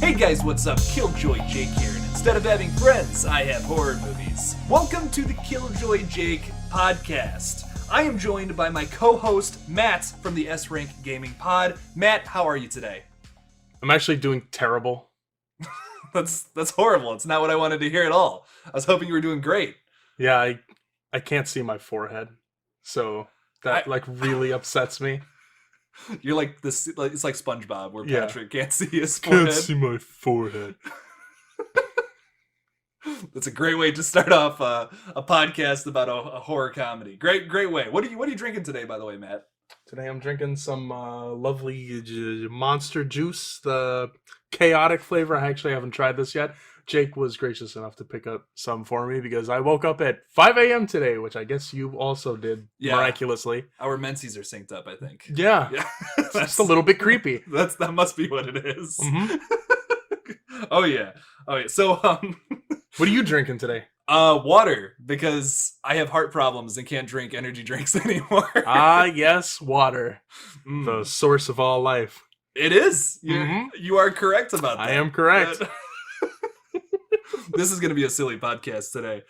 Hey guys, what's up? KillJoy Jake here, and instead of having friends, I have horror movies. Welcome to the KillJoy Jake podcast. I am joined by my co-host, Matt, from the S-Rank Gaming Pod. Matt, how are you today? I'm actually doing terrible. That's horrible. It's not what I wanted to hear at all. I was hoping you were doing great. Yeah, I can't see my forehead, so that really upsets me. You're like this. It's like SpongeBob, where Yeah. Patrick can't see his forehead. Can't see my forehead. That's a great way to start off a podcast about a horror comedy. Great way. What are you drinking today, by the way, Matt? Today I'm drinking some lovely Monster Juice, the chaotic flavor. I actually haven't tried this yet. Jake was gracious enough to pick up some for me because I woke up at 5 a.m. today, which I guess you also did miraculously. Our menses are synced up, I think. Yeah. It's just a little bit creepy. That must be what it is. Mm-hmm. Oh yeah. So what are you drinking today? Water, because I have heart problems and can't drink energy drinks anymore. Yes, water. The source of all life. It is. You are correct about that. I am correct. This is going to be a silly podcast today.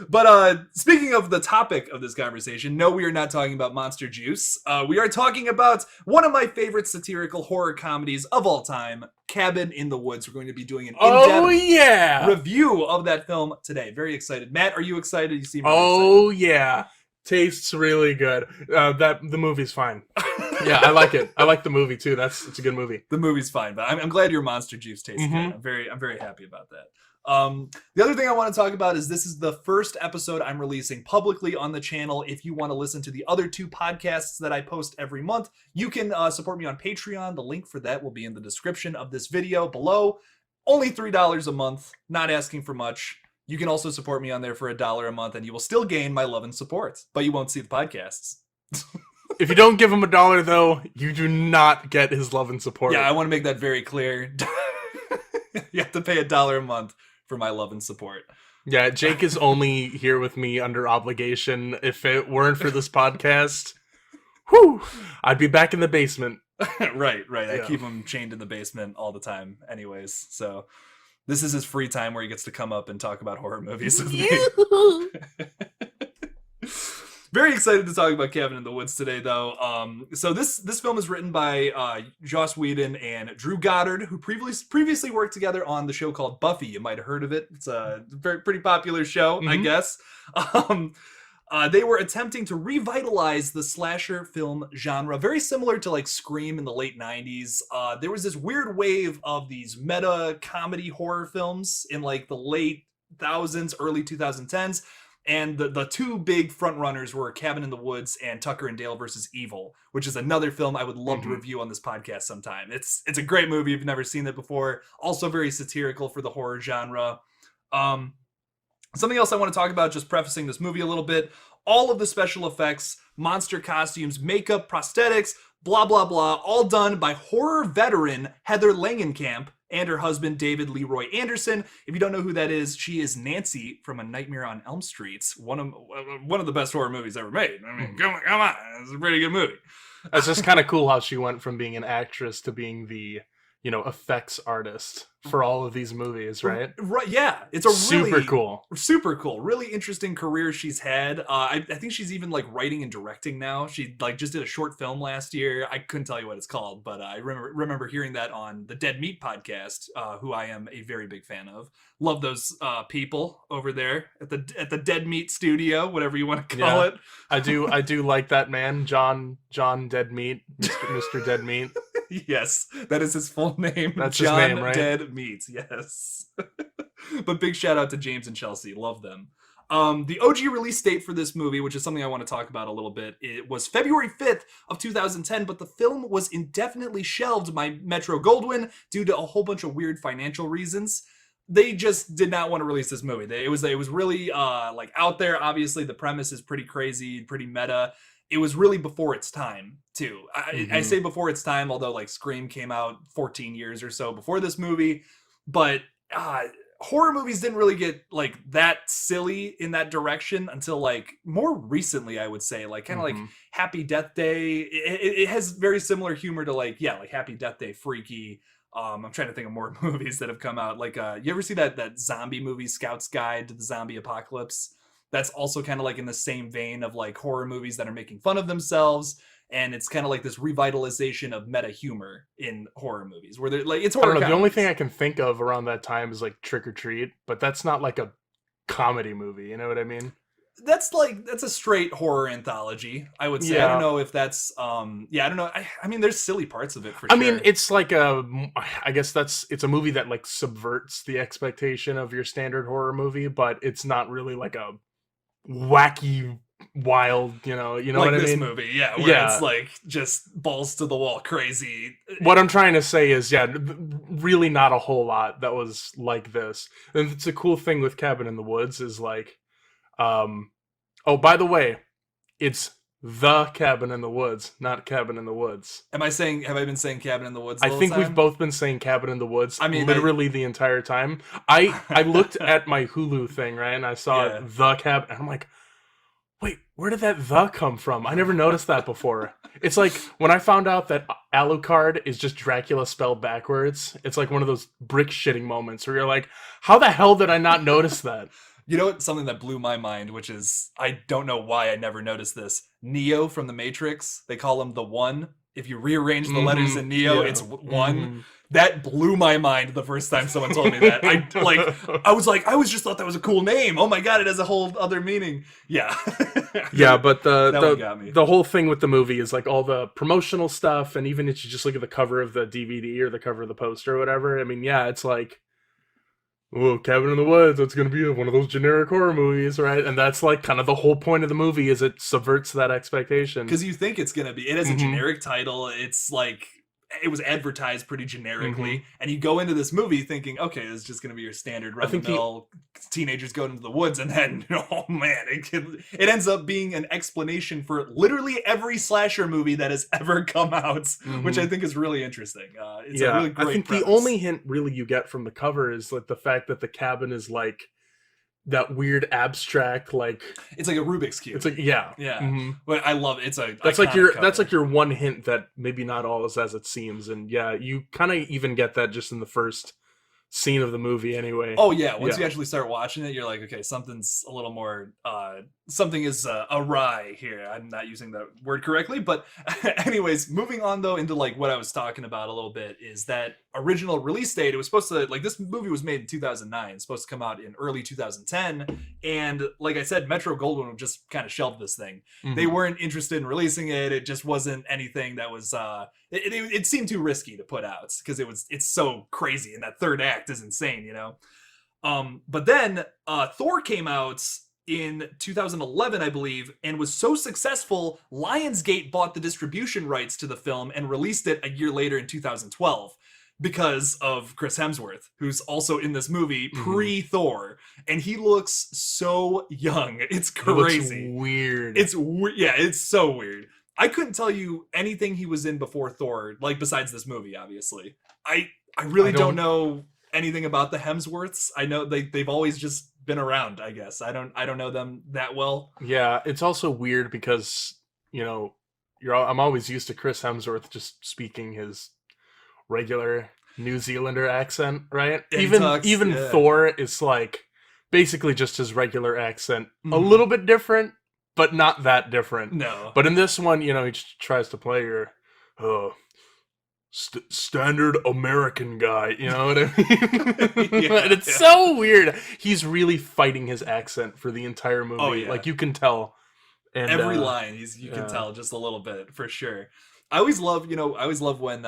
But speaking of the topic of this conversation, no, we are not talking about Monster Juice. We are talking about one of my favorite satirical horror comedies of all time, Cabin in the Woods. We're going to be doing an in-depth review of that film today. Very excited. Matt, are you excited? You seem really excited. Yeah. Tastes really good. The movie's fine. Yeah, I like it. I like the movie too. It's a good movie. The movie's fine, but I'm glad your Monster Juice tastes good. I'm very happy about that. The other thing I want to talk about is this is the first episode I'm releasing publicly on the channel. If you want to listen to the other two podcasts that I post every month, you can support me on Patreon. The link for that will be in the description of this video below. Only $3 a month, not asking for much. You can also support me on there for $1 a month, and you will still gain my love and support, but you won't see the podcasts. If you don't give him $1, though, you do not get his love and support. Yeah, I want to make that very clear. You have to pay $1 a month for my love and support. Yeah, Jake is only here with me under obligation. If it weren't for this podcast, I'd be back in the basement. Right. Yeah. I keep him chained in the basement all the time anyways, so this is his free time where he gets to come up and talk about horror movies with me. Very excited to talk about Cabin in the Woods today, though. So this film is written by Joss Whedon and Drew Goddard, who previously worked together on the show called Buffy. You might have heard of it. It's a pretty popular show, I guess. They were attempting to revitalize the slasher film genre, very similar to like Scream in the late 90s. There was this weird wave of these meta comedy horror films in like the late 2000s, early 2010s. And the two big frontrunners were Cabin in the Woods and Tucker and Dale versus Evil, which is another film I would love to review on this podcast sometime. It's a great movie if you've never seen it before. Also very satirical for the horror genre. Something else I want to talk about, just prefacing this movie a little bit. All of the special effects, monster costumes, makeup, prosthetics, blah, blah, blah, all done by horror veteran Heather Langenkamp and her husband, David Leroy Anderson. If you don't know who that is, she is Nancy from A Nightmare on Elm Street, one of the best horror movies ever made. I mean, come on, it's a pretty good movie. It's just kind of cool how she went from being an actress to being the, effects artist for all of these movies, right? Right, yeah. It's a super cool. Really interesting career she's had. I think she's even like writing and directing now. She like just did a short film last year. I couldn't tell you what it's called, but I remember hearing that on the Dead Meat podcast, who I am a very big fan of. Love those people over there at the Dead Meat studio, whatever you want to call it. I do like that man, John Dead Meat, Mr. Dead Meat. Yes, that is his full name. That's John his name, right? Dead Meat, yes. But big shout out to James and Chelsea. Love them. The OG release date for this movie, which is something I want to talk about a little bit, it was February 5th of 2010, but the film was indefinitely shelved by Metro-Goldwyn due to a whole bunch of weird financial reasons. They just did not want to release this movie. It was really like out there. Obviously, the premise is pretty crazy, pretty meta. It was really before its time, too. I say before its time, although like Scream came out 14 years or so before this movie. But horror movies didn't really get like that silly in that direction until like more recently, I would say, like kind of like Happy Death Day. It has very similar humor to like Happy Death Day, Freaky. I'm trying to think of more movies that have come out. Like, you ever see that zombie movie, Scout's Guide to the Zombie Apocalypse? That's also kind of like in the same vein of like horror movies that are making fun of themselves, and it's kind of like this revitalization of meta humor in horror movies, where they're like, it's I horror don't know. The only thing comedies. I can think of around that time is like Trick or Treat, but that's not like a comedy movie. You know what I mean? That's a straight horror anthology, I would say. I don't Yeah. know if that's yeah, I don't know. I mean, there's silly parts of it for I mean, sure. it's like I guess it's a movie that like subverts the expectation of your standard horror movie, but it's not really like a wacky, wild, you know Like what I this mean? movie, yeah, where it's Yeah. like just balls to the wall crazy. What I'm trying to say is, yeah, really not a whole lot that was like this. And it's a cool thing with Cabin in the Woods is like, um, oh, by the way, it's the Cabin in the Woods, not Cabin in the Woods. Have I been saying Cabin in the Woods the I whole think we've time? both been saying Cabin in the Woods I mean, literally the entire time. I looked at my Hulu thing, right, and I saw yeah. the Cabin, and I'm like, wait, where did that the come from? I never noticed that before. It's like when I found out that Alucard is just Dracula spelled backwards, it's like one of those brick shitting moments where you're like, how the hell did I not notice that? You know what? Something that blew my mind, which is I don't know why I never noticed this. Neo from the Matrix, they call him the One. If you rearrange the letters in Neo, Yeah. it's one. That blew my mind the first time someone told me that. I was just thought that was a cool name. Oh my god, it has a whole other meaning. Yeah. Yeah, but that one got me. the whole thing with the movie is like all the promotional stuff, and even if you just look at the cover of the DVD or the cover of the poster or whatever, I mean, yeah, it's like, oh, Cabin in the Woods, it's gonna be one of those generic horror movies, right? And that's like kind of the whole point of the movie is it subverts that expectation. Because you think it's gonna be, it has a Mm-hmm. generic title. It's like it was advertised pretty Mm-hmm. generically, and you go into this movie thinking, okay, this is just gonna be your standard I run think the mill teenagers go into the woods, and then oh man, it ends up being an explanation for literally every slasher movie that has ever come out, which I Mhm. think is really interesting. It's a Yeah, really I great think the premise. only hint really you get from the cover is like the fact that the cabin is like that weird abstract, like It's like a Rubik's cube. it's like yeah. Yeah, Hmm. but I love it. It's a That's like iconic that's cover. like your one hint that maybe not all is as it seems, and yeah, you kind of even get that just in the first scene of the movie anyway. Oh yeah, once you Yeah. actually start watching it, you're like, okay, something's a little more something is awry here. I'm not using that word correctly, but anyways, moving on though into like what I was talking about a little bit is that original release date. It was supposed to, like, this movie was made in 2009, it's supposed to come out in early 2010, and like I said, Metro Goldwyn just kind of shelved this thing. They Mhm. weren't interested in releasing it. It just wasn't anything that was it seemed too risky to put out because it's so crazy, and that third act is insane, you know. But then Thor came out in 2011, I believe, and was so successful, Lionsgate bought the distribution rights to the film and released it a year later in 2012 because of Chris Hemsworth, who's also in this movie Mhm. pre-Thor, and he looks so young. It's It looks crazy. weird. Yeah, it's so weird. I couldn't tell you anything he was in before Thor, like besides this movie, obviously. I really I don't don't. know anything about the Hemsworths. I know they've always just been around, I guess. I don't know them that well. Yeah, it's also weird because you know I'm always used to Chris Hemsworth just speaking his regular New Zealander accent, right? Yeah, he Even talks, even yeah. Thor is like basically just his regular accent, a Mhm. little bit different, but not that different. No. But in this one, he just tries to play your uh, standard American guy. You know what I mean? Yeah, And it's yeah. so weird. He's really fighting his accent for the entire movie. Oh, yeah. Like you can tell. And Every line you can yeah. tell just a little bit for sure. I always love when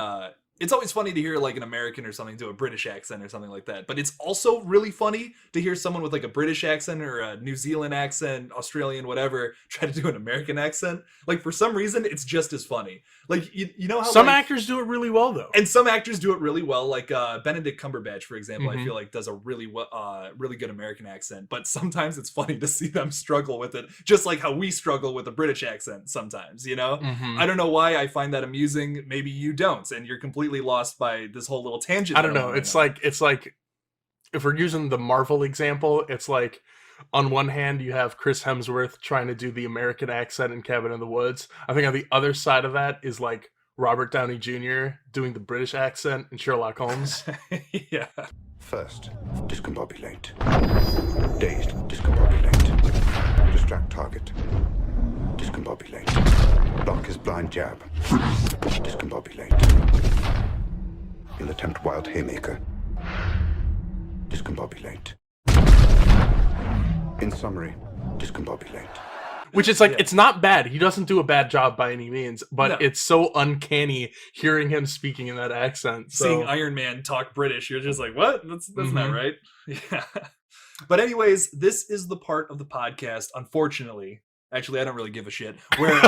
it's always funny to hear like an American or something do a British accent or something like that, but it's also really funny to hear someone with like a British accent or a New Zealand accent, Australian, whatever, try to do an American accent. Like for some reason it's just as funny. Like you know how Some like, actors do it really well, though. and some actors do it really well, like Benedict Cumberbatch, for example. I Mhm. feel like does a really good American accent, but sometimes it's funny to see them struggle with it, just like how we struggle with a British accent sometimes, you know. Mhm. I don't know why I find that amusing. Maybe you don't, and you're completely lost by this whole little tangent. I don't know. It's like if we're using the Marvel example, it's like on one hand you have Chris Hemsworth trying to do the American accent in Cabin in the Woods. I think on the other side of that is like Robert Downey Jr. doing the British accent in Sherlock Holmes. Yeah. First, discombobulate. Dazed, discombobulate. Distract target. Discombobulate. Block his blind jab. Discombobulate. He'll attempt wild haymaker. Discombobulate. In summary, discombobulate. Which is like, it's not bad. He doesn't do a bad job by any means, but it's so uncanny hearing him speaking in that accent. So. Seeing Iron Man talk British, you're just like, what? That's not right. Yeah. But anyways, this is the part of the podcast, unfortunately, actually, I don't really give a shit, where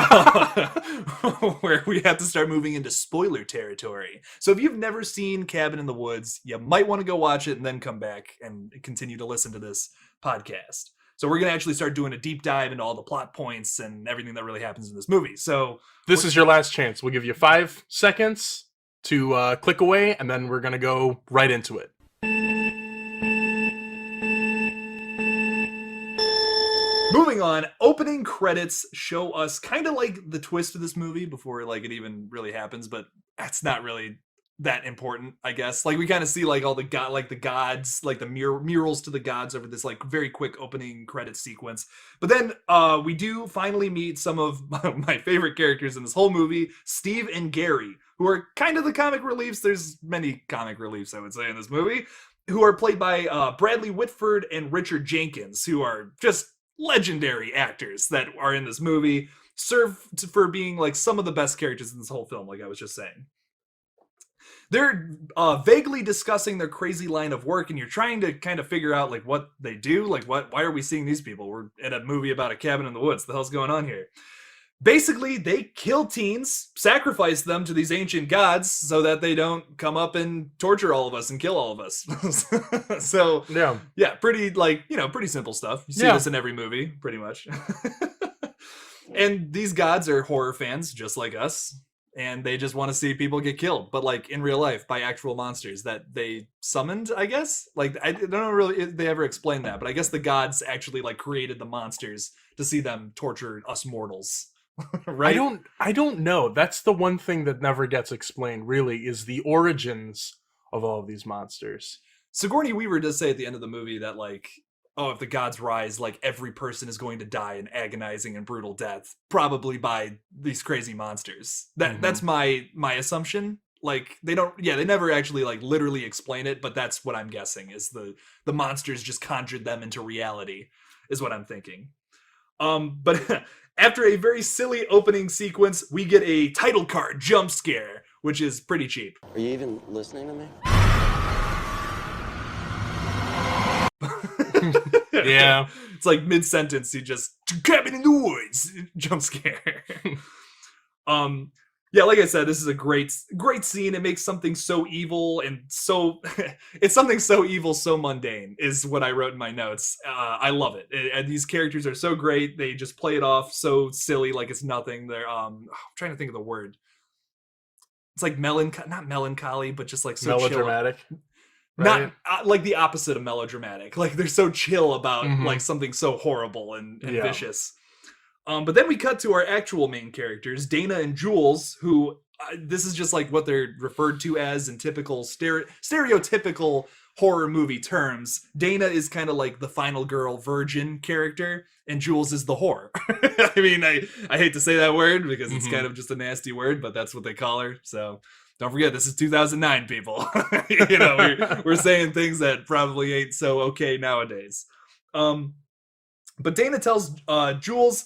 where we have to start moving into spoiler territory. So if you've never seen Cabin in the Woods, you might want to go watch it and then come back and continue to listen to this podcast. So we're going to actually start doing a deep dive into all the plot points and everything that really happens in this movie. So this is your last chance. We'll give you 5 seconds to click away, and then we're going to go right into it. Moving on, opening credits show us kind of like the twist of this movie before like it even really happens, but that's not really that important, I guess. Like we kind of see like all the gods, like the murals to the gods over this like very quick opening credit sequence. But then we do finally meet some of my favorite characters in this whole movie, Steve and Gary, who are kind of the comic reliefs. There's many comic reliefs, I would say, in this movie, who are played by Bradley Whitford and Richard Jenkins, who are just legendary actors that are in this movie, for being like some of the best characters in this whole film, like I was just saying. They're vaguely discussing their crazy line of work, and you're trying to kind of figure out like what they do, like why are we seeing these people? We're in a movie about a cabin in the woods. The hell's going on here? Basically, they kill teens, sacrifice them to these ancient gods so that they don't come up and torture all of us and kill all of us. So yeah, pretty pretty simple stuff. You see this in every movie, pretty much. And these gods are horror fans, just like us. And they just want to see people get killed, but like in real life by actual monsters that they summoned, I guess. Like I don't know really if they ever explain that, but I guess the gods actually like created the monsters to see them torture us mortals. Right? I don't know. That's the one thing that never gets explained, really, is the origins of all of these monsters. Sigourney Weaver does say at the end of the movie that like, oh, if the gods rise, like every person is going to die an agonizing and brutal death, probably by these crazy monsters. That's my assumption. Like they never actually like literally explain it, but that's what I'm guessing is the monsters just conjured them into reality, is what I'm thinking. But after a very silly opening sequence, we get a title card jump scare, which is pretty cheap. Are you even listening to me? Yeah. It's like mid-sentence, he just cabin in the woods jump scare. Yeah, like I said, this is a great scene. It makes something so evil and so it's something so evil, so mundane is what I wrote in my notes. I love it. And these characters are so great. They just play it off so silly, like it's nothing. They're I'm trying to think of the word. It's like not melancholy, but just like so melodramatic. Chill. Right? Not like the opposite of melodramatic. Like they're so chill about like something so horrible and vicious. But then we cut to our actual main characters, Dana and Jules, who this is just like what they're referred to as in typical stereotypical horror movie terms. Dana is kind of like the final girl virgin character, and Jules is the whore. I mean, I hate to say that word because it's kind of just a nasty word, but that's what they call her. So don't forget, this is 2009, people. You know, we're saying things that probably ain't so okay nowadays. But Dana tells Jules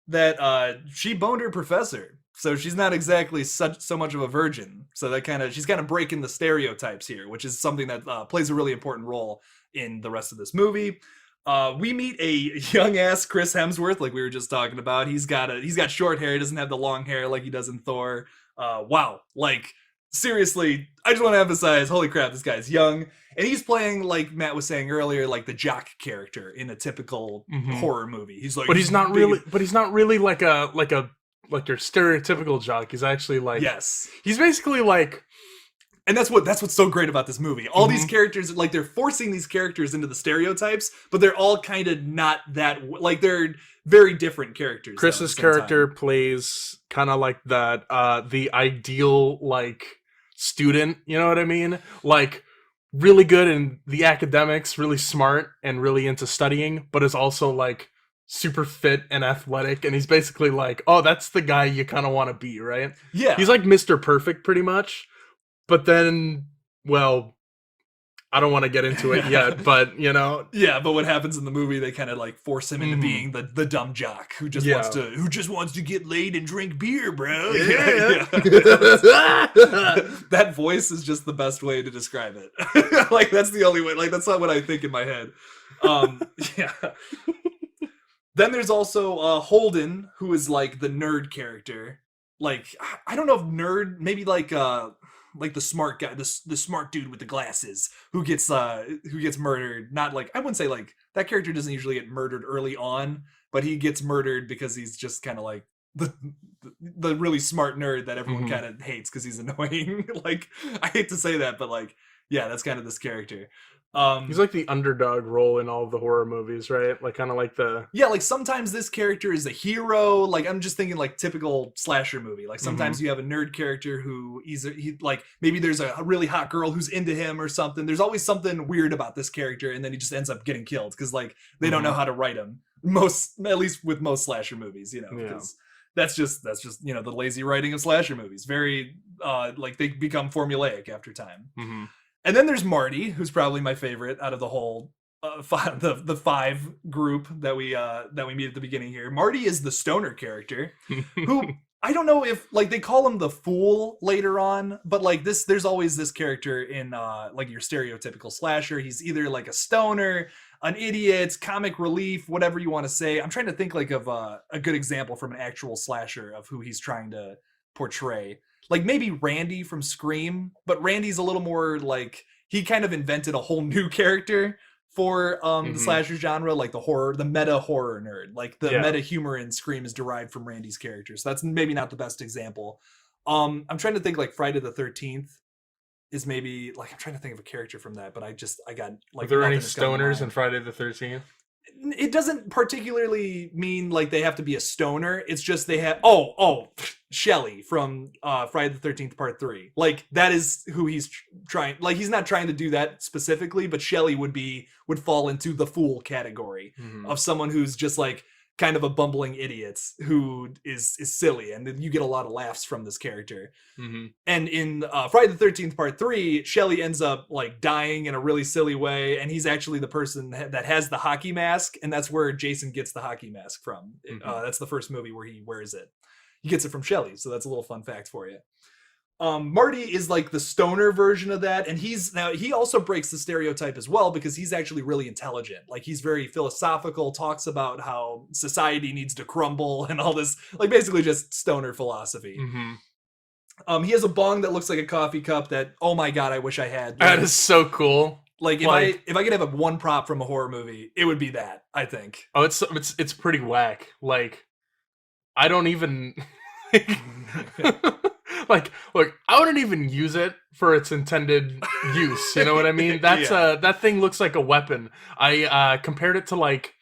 that she boned her professor, so she's not exactly so much of a virgin. So that she's kind of breaking the stereotypes here, which is something that plays a really important role in the rest of this movie. We meet a young ass Chris Hemsworth, like we were just talking about. He's got short hair. He doesn't have the long hair like he does in Thor. Wow, like seriously, I just want to emphasize, holy crap, this guy's young. And he's playing, like Matt was saying earlier, like the jock character in a typical horror movie. He's like, but he's not really like your stereotypical jock. He's actually like, yes, he's basically like And that's what's so great about this movie. All these characters, like, they're forcing these characters into the stereotypes, but they're all kind of not that, like, they're very different characters. Chris's character plays kind of like that, the ideal, like, student, you know what I mean? Like, really good in the academics, really smart, and really into studying, but is also, like, super fit and athletic, and he's basically like, oh, that's the guy you kind of want to be, right? Yeah. He's like Mr. Perfect, pretty much. But then, well, I don't want to get into it yet, but, you know. Yeah, but what happens in the movie, they kind of, like, force him into being the dumb jock who just wants to get laid and drink beer, bro. Yeah. That voice is just the best way to describe it. Like, that's the only way. Like, that's not what I think in my head. Yeah. Then there's also Holden, who is, like, the nerd character. Like, I don't know if nerd, maybe like the smart guy, the smart dude with the glasses who gets murdered. Not like, I wouldn't say, like, that character doesn't usually get murdered early on, but he gets murdered because he's just kind of like the really smart nerd that everyone kind of hates because he's annoying. Like, I hate to say that, but, like, yeah, that's kind of this character. He's like the underdog role in all of the horror movies, right? Like, kind of like the... Yeah, like, sometimes this character is a hero. Like, I'm just thinking, like, typical slasher movie. Like, sometimes you have a nerd character who like, maybe there's a really hot girl who's into him or something. There's always something weird about this character, and then he just ends up getting killed because, like, they don't know how to write him. At least with most slasher movies, you know, because that's just, you know, the lazy writing of slasher movies. Very, like, they become formulaic after time. And then there's Marty, who's probably my favorite out of the whole the five group that we meet at the beginning here. Marty is the stoner character, who I don't know if, like, they call him the fool later on, but, like, there's always this character in like your stereotypical slasher. He's either like a stoner, an idiot, comic relief, whatever you want to say. I'm trying to think, like, of a good example from an actual slasher of who he's trying to portray. Like, maybe Randy from Scream, but Randy's a little more, like, he kind of invented a whole new character for the slasher genre, like the meta horror nerd. Like, the meta humor in Scream is derived from Randy's character. So that's maybe not the best example. I'm trying to think, like, Friday the 13th is maybe, like, I'm trying to think of a character from that, but I got, like... Are there any stoners in Friday the 13th? It doesn't particularly mean, like, they have to be a stoner. It's just they have... Shelly from Friday the 13th Part 3. Like, that is who he's trying... Like, he's not trying to do that specifically, but Shelly would fall into the fool category of someone who's just, like, kind of a bumbling idiot who is silly, and you get a lot of laughs from this character. And in Friday the 13th Part 3, Shelly ends up, like, dying in a really silly way, and he's actually the person that has the hockey mask, and that's where Jason gets the hockey mask from. That's the first movie where he wears it. He gets it from Shelly, so that's a little fun fact for you. Marty is, like, the stoner version of that, and he also breaks the stereotype as well, because he's actually really intelligent. Like, he's very philosophical, talks about how society needs to crumble and all this, like, basically just stoner philosophy. He has a bong that looks like a coffee cup that, oh my god, I wish I had. That is so cool. Like, if I could have a one prop from a horror movie, it would be that, I think. Oh, it's pretty whack. Like, I don't even... Like, look, I wouldn't even use it for its intended use. You know what I mean? That's that thing looks like a weapon. I compared it to, like,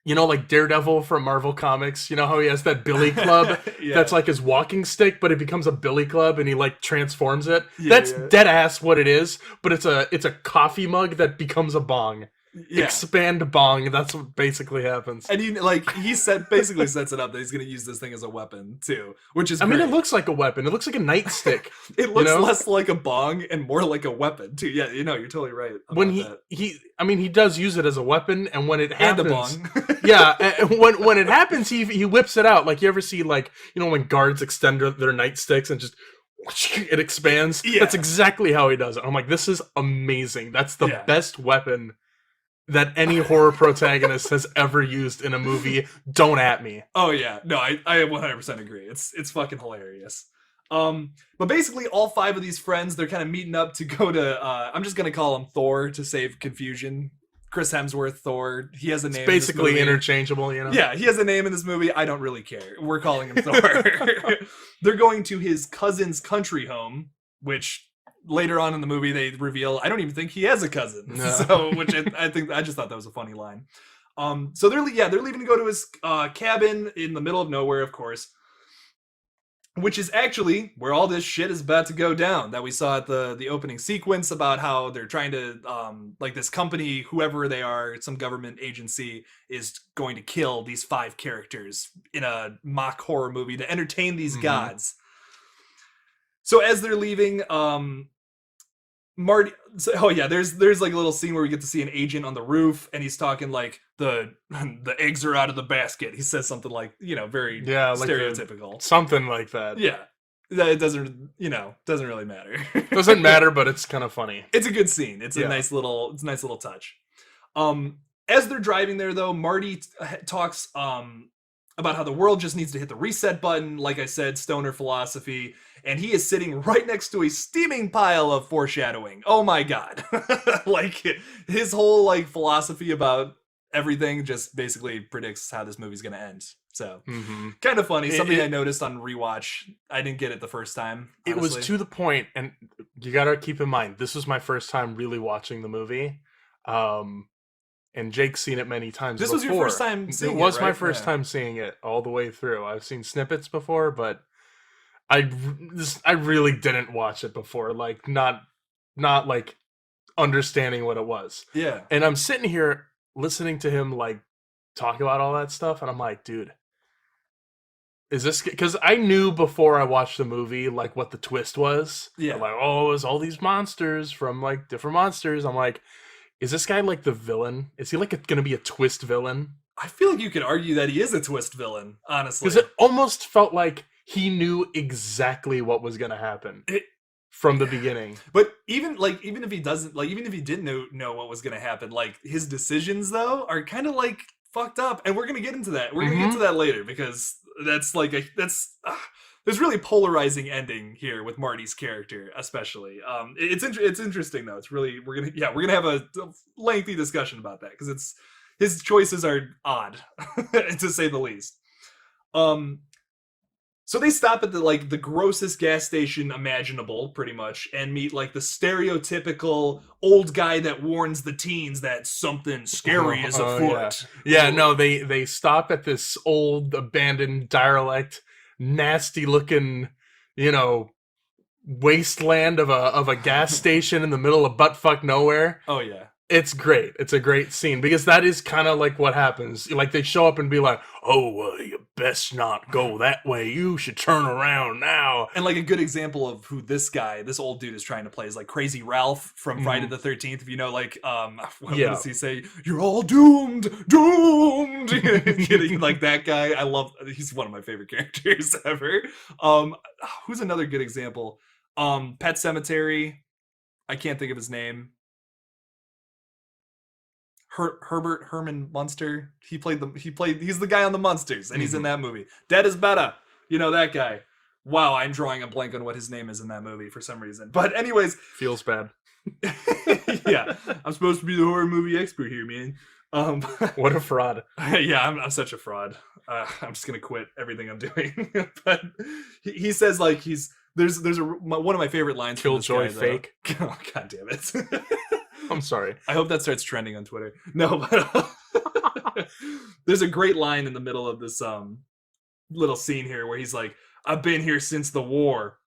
you know, like Daredevil from Marvel Comics. You know how he has that billy club that's like his walking stick, but it becomes a billy club and he, like, transforms it. That's dead ass what it is. But it's a coffee mug that becomes a bong. Expand bong. That's what basically happens. And he basically sets it up that he's going to use this thing as a weapon too, which is I mean, it looks like a weapon. It looks like a nightstick. It looks less like a bong and more like a weapon too. Yeah, you know, you're totally right. When he does use it as a weapon, and when it happens, and a bong. when it happens, he whips it out. Like, you ever see, like, you know, when guards extend their nightsticks and just it expands? That's exactly how he does it. I'm like, this is amazing. That's the best weapon that any horror protagonist has ever used in a movie. Don't at me. Oh yeah, no, I 100% agree. It's fucking hilarious. But basically, all five of these friends, they're kind of meeting up to go to. I'm just gonna call him Thor to save confusion. Chris Hemsworth, Thor. He has a name. It's basically interchangeable, you know. Yeah, he has a name in this movie. I don't really care. We're calling him Thor. They're going to his cousin's country home which later on in the movie they reveal I don't even think he has a cousin. No. So, which I just thought that was a funny line. So they're leaving to go to his cabin in the middle of nowhere, of course, which is actually where all this shit is about to go down that we saw at the opening sequence about how they're trying to like this company, whoever they are, some government agency, is going to kill these 5 characters in a mock horror movie to entertain these gods. So as they're leaving, Marty, there's like a little scene where we get to see an agent on the roof, and he's talking like the eggs are out of the basket. He says something like, very stereotypical, something like that. Yeah, it doesn't really matter. Doesn't matter, but it's kind of funny. It's a good scene. It's a nice little touch. As they're driving there, though, Marty talks about how the world just needs to hit the reset button. Like I said, stoner philosophy. And he is sitting right next to a steaming pile of foreshadowing. Oh my God. Like his whole philosophy about everything just basically predicts how this movie's going to end. So kind of funny. Something I noticed on rewatch. I didn't get it the first time. Honestly. It was to the point, and you got to keep in mind, this was my first time really watching the movie. And Jake's seen it many times before. This was your first time seeing it, It was right? my first time seeing it all the way through. I've seen snippets before, but I really didn't watch it before. Like, not like understanding what it was. Yeah. And I'm sitting here listening to him, like, talk about all that stuff, and I'm like, dude, is this... Because I knew before I watched the movie, like, what the twist was. Yeah. I'm like, oh, it's all these monsters from, like, different monsters. I'm like... Is this guy like the villain? Is he like going to be a twist villain? I feel like you could argue that he is a twist villain, honestly. Because it almost felt like he knew exactly what was going to happen from the beginning. But even if he doesn't, even if he didn't know what was going to happen, like his decisions though are kind of like fucked up, and we're going to get into that. We're going to get to that later because that's like there's really polarizing ending here with Marty's character, especially. It's interesting though. It's really we're gonna have a lengthy discussion about that because his choices are odd, to say the least. So they stop at the grossest gas station imaginable, pretty much, and meet like the stereotypical old guy that warns the teens that something scary is afoot. Yeah, no, they stop at this old abandoned derelict, nasty looking, wasteland of a gas station in the middle of buttfuck nowhere. Oh yeah. It's great. It's a great scene because that is kind of like what happens. Like they show up and be like, "Oh, you best not go that way. You should turn around now." And like a good example of who this old dude is trying to play is like Crazy Ralph from Friday the 13th. If you know, what does he say? You're all doomed, doomed. Like that guy. He's one of my favorite characters ever. Who's another good example? Pet Sematary. I can't think of his name. Herbert Herman Munster. He's the guy on the Munsters, and he's in that movie. Dead is better. That guy. Wow, I'm drawing a blank on what his name is in that movie for some reason. But anyways. Feels bad. Yeah. I'm supposed to be the horror movie expert here, man. What a fraud. Yeah, I'm such a fraud. I'm just gonna quit everything I'm doing. But he says there's one of my favorite lines. KillJoy fake. Oh, God damn it. I'm sorry. I hope that starts trending on Twitter. No, but there's a great line in the middle of this little scene here where he's like, "I've been here since the war."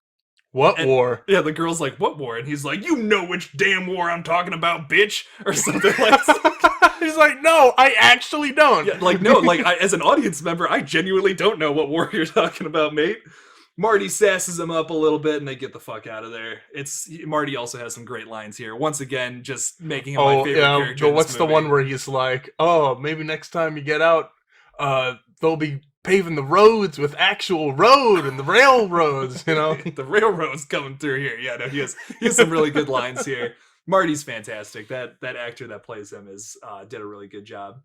What war? Yeah, the girl's like, "What war?" And he's like, "You know which damn war I'm talking about, bitch," or something like that. He's like, "No, I actually don't." Yeah, no, as an audience member, I genuinely don't know what war you're talking about, mate. Marty sasses him up a little bit, and they get the fuck out of there. Marty also has some great lines here. Once again, just making him my favorite character. But what's the one where he's like, "Oh, maybe next time you get out, they'll be paving the roads with actual road and the railroads, The railroads coming through here." Yeah, no, he has some really good lines here. Marty's fantastic. That actor that plays him did a really good job.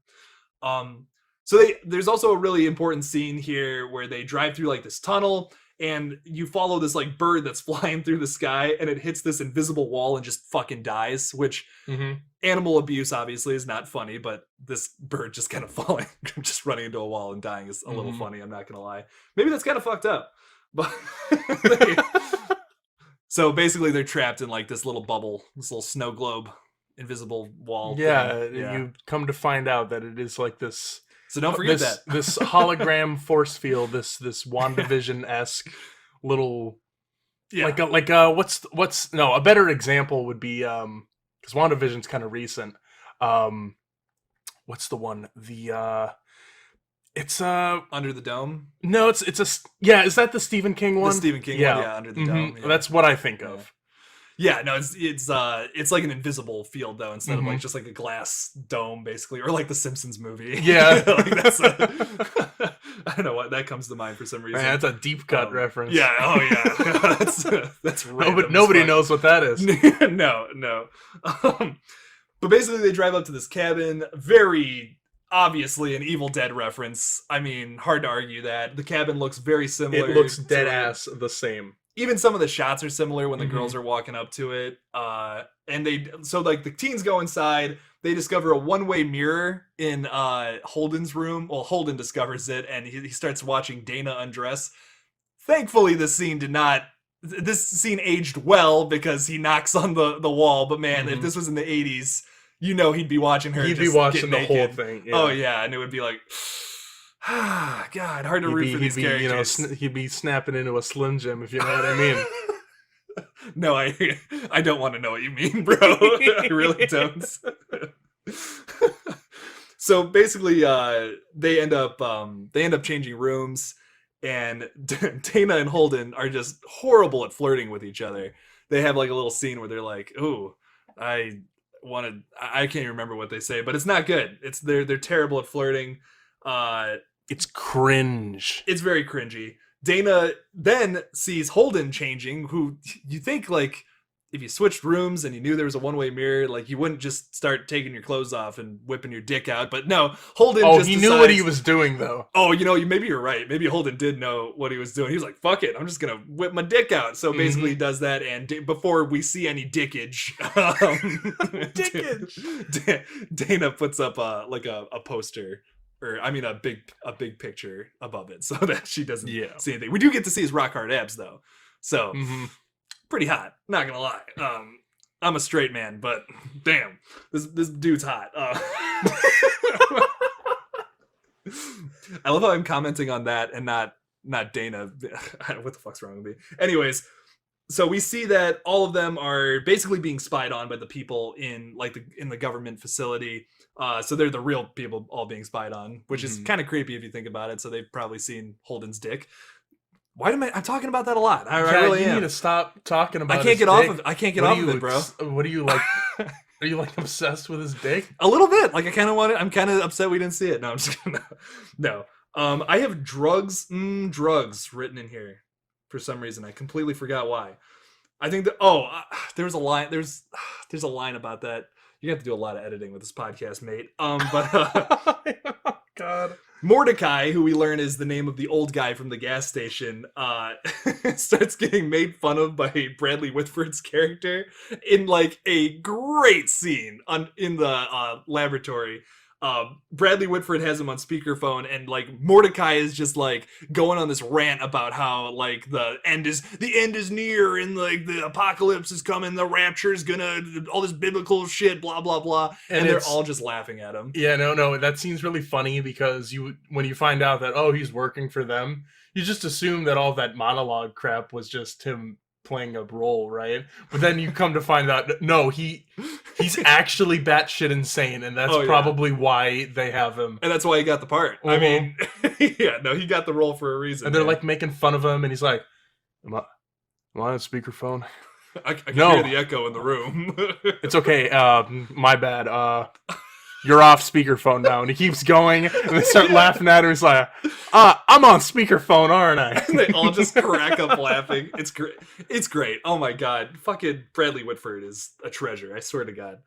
So there's also a really important scene here where they drive through this tunnel. And you follow this bird that's flying through the sky, and it hits this invisible wall and just fucking dies, which animal abuse obviously is not funny, but this bird just kind of falling, just running into a wall and dying is a little funny. I'm not going to lie. Maybe that's kind of fucked up. But So basically, they're trapped in like this little bubble, this little snow globe, invisible wall. Yeah, thing. Yeah. you come to find out that it is like this. So don't forget that this hologram force field, this WandaVision-esque little, Yeah. what's no, a better example would be because WandaVision's kind of recent. What's the one? It's Under the Dome. no, it's is that the Stephen King one? The Stephen King one, yeah, Under the Dome. Yeah. That's what I think of. Yeah, no, it's like an invisible field though, instead of like just like a glass dome, basically, or like the Simpsons movie. Yeah, like that's I don't know what that comes to mind for some reason. Man, that's a deep cut reference. Yeah, oh yeah, that's nobody knows what that is. no. But basically, they drive up to this cabin. Very obviously an Evil Dead reference. I mean, hard to argue that the cabin looks very similar. It looks dead ass the same. Even some of the shots are similar when the girls are walking up to it. And like the teens go inside, they discover a one-way mirror in Holden's room. Well, Holden discovers it and he starts watching Dana undress. Thankfully, this scene aged well because he knocks on the wall. But man, if this was in the 80s, he'd be watching her. He'd be watching the whole thing. Yeah. Oh yeah, and it would be like, God, hard to root for these characters. He'd be snapping into a Slim Jim, if you know what I mean. No, I don't want to know what you mean, bro. I really don't. So basically, they end up changing rooms, and Dana and Holden are just horrible at flirting with each other. They have like a little scene where they're like, "Ooh, I can't even remember what they say, but it's not good. They're terrible at flirting. It's cringe. It's very cringy. Dana then sees Holden changing, who you think like if you switched rooms and you knew there was a one-way mirror, like you wouldn't just start taking your clothes off and whipping your dick out. But no, Holden knew what he was doing though. Oh, maybe you're right. Maybe Holden did know what he was doing. He was like, fuck it, I'm just gonna whip my dick out. So basically he does that, and before we see any dickage, Dana puts up a poster. Or I mean a big picture above it so that she doesn't see anything. We do get to see his rock hard abs though, so pretty hot. Not gonna lie. I'm a straight man, but damn, this dude's hot. I love how I'm commenting on that and not Dana. What the fuck's wrong with me? Anyways, so we see that all of them are basically being spied on by the people in the government facility. So they're the real people all being spied on, which is kind of creepy if you think about it. So they've probably seen Holden's dick. Why am I'm talking about that a lot? I really am. You need to stop talking about. I can't get off of it, bro. What are you like? Are you like obsessed with his dick? A little bit. Like I kind of want it. I'm kind of upset we didn't see it. No, I'm just gonna. No. I have drugs written in here for some reason. I completely forgot why. I think that there's a line. There's a line about that. You have to do a lot of editing with this podcast, mate. But God. Mordecai, who we learn is the name of the old guy from the gas station, starts getting made fun of by Bradley Whitford's character in like a great scene in the laboratory. Bradley Whitford has him on speakerphone, and like Mordecai is just like going on this rant about how like the end is near, and like the apocalypse is coming, the rapture is gonna, all this biblical shit, blah blah blah, and they're all just laughing at him. Yeah, no, that seems really funny because when you find out that he's working for them, you just assume that all that monologue crap was just him playing a role, right? But then you come to find out, no, he's actually batshit insane, and that's probably why they have him. And that's why he got the part. I mean, he got the role for a reason. And they're like making fun of him, and he's like, am I on speakerphone? I can hear the echo in the room. It's okay, my bad. You're off speakerphone now. And he keeps going, and they start laughing at him. He's like, I'm on speakerphone, aren't I? And they all just crack up laughing. It's great. It's great. Oh my God. Fucking Bradley Whitford is a treasure. I swear to God.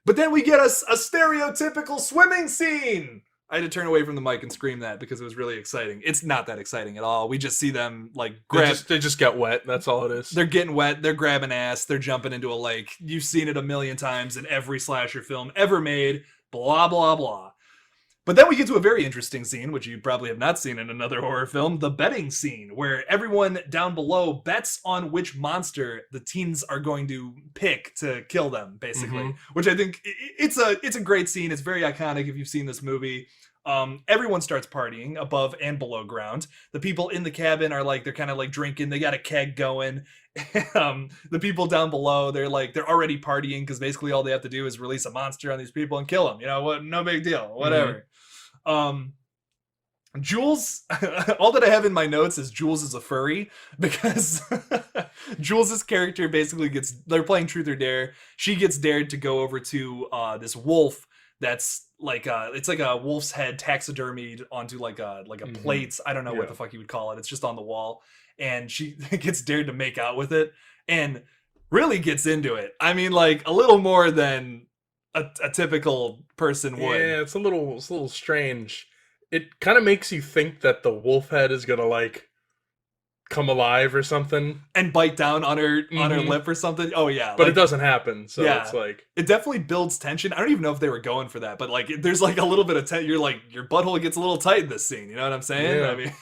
But then we get a stereotypical swimming scene. I had to turn away from the mic and scream that because it was really exciting. It's not that exciting at all. We just see them like grab. They just get wet. That's all it is. They're getting wet. They're grabbing ass. They're jumping into a lake. You've seen it a million times in every slasher film ever made. Blah, blah, blah. But then we get to a very interesting scene, which you probably have not seen in another horror film, the betting scene, where everyone down below bets on which monster the teens are going to pick to kill them, basically. Which I think it's a great scene. It's very iconic if you've seen this movie. Everyone starts partying above and below ground. The people in the cabin are like, they're kind of like drinking. They got a keg going. The people down below, they're already partying because basically all they have to do is release a monster on these people and kill them. You know what? No big deal. Whatever. Jules, all that I have in my notes is Jules is a furry because Jules's character basically they're playing Truth or Dare. She gets dared to go over to this wolf that's like it's like a wolf's head taxidermied onto like a plate. I don't know what the fuck you would call it. It's just on the wall, and she gets dared to make out with it and really gets into it. I mean, like a little more than a typical person would. Yeah, it's a little strange. It kind of makes you think that the wolf head is gonna like come alive or something and bite down on her lip or something. Oh yeah, but it doesn't happen. So it's like it definitely builds tension. I don't even know if they were going for that, but like there's like a little bit of tension. You're like your butthole gets a little tight in this scene. You know what I'm saying? Yeah. I mean,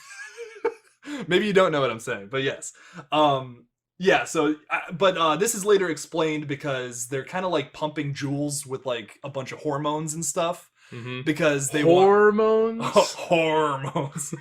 maybe you don't know what I'm saying, but yes. Yeah, so, but this is later explained because they're kind of like pumping Jules with like a bunch of hormones and stuff. Because they hormones. Hormones.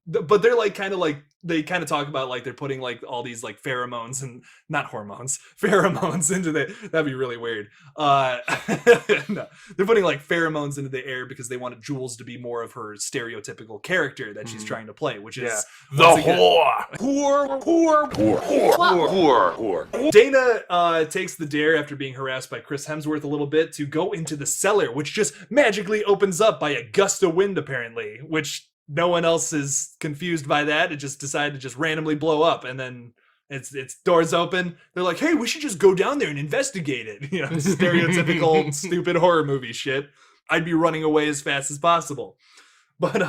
But they're like kind of like they kind of talk about like they're putting like all these like pheromones and not hormones, pheromones into that'd be really weird. No, they're putting like pheromones into the air because they wanted Jules to be more of her stereotypical character that she's trying to play, which is the whore. Dana takes the dare after being harassed by Chris Hemsworth a little bit to go into the cellar, which just magically opens up by a gust of wind, apparently, which no one else is confused by that. It just decided to just randomly blow up, and then its doors open. They're like, hey, we should just go down there and investigate it. You know, stereotypical stupid horror movie shit. I'd be running away as fast as possible. But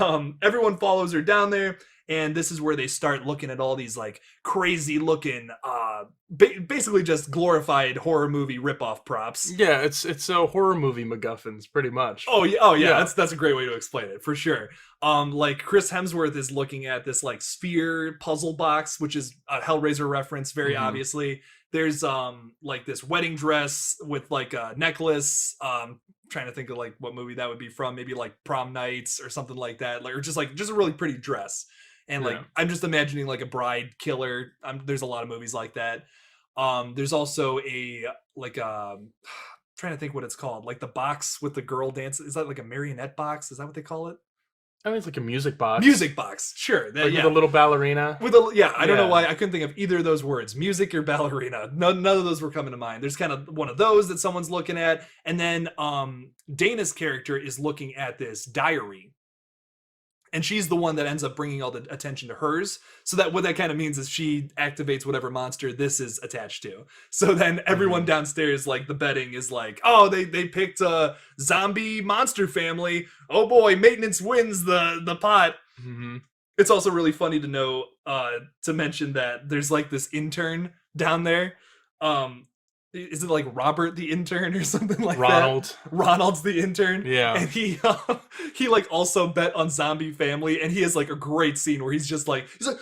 everyone follows her down there, and this is where they start looking at all these like crazy looking basically just glorified horror movie ripoff props. Yeah, it's a horror movie MacGuffins pretty much. Oh yeah. That's a great way to explain it for sure. Like Chris Hemsworth is looking at this like sphere puzzle box, which is a Hellraiser reference, very obviously. There's like this wedding dress with like a necklace. Trying to think of like what movie that would be from, maybe like Prom Nights or something like that, like, or just a really pretty dress. And like I'm just imagining like a bride killer. There's a lot of movies like that. There's also a like trying to think what it's called, like the box with the girl dance. Is that like a marionette box? Is that what they call it? I mean, it's like a music box. Music box, sure. Like with a little ballerina. I don't know why I couldn't think of either of those words, music or ballerina. None of those were coming to mind. There's kind of one of those that someone's looking at, and then Dana's character is looking at this diary. And she's the one that ends up bringing all the attention to hers. So that what that kind of means is she activates whatever monster this is attached to. So then everyone downstairs, like the betting is like, oh, they picked a zombie monster family. Oh boy, maintenance wins the pot. It's also really funny to know, to mention that there's like this intern down there. Is it like Robert the intern or something like that? Ronald's the intern. Yeah. And he like also bet on Zombie Family, and he has like a great scene where he's like, yeah,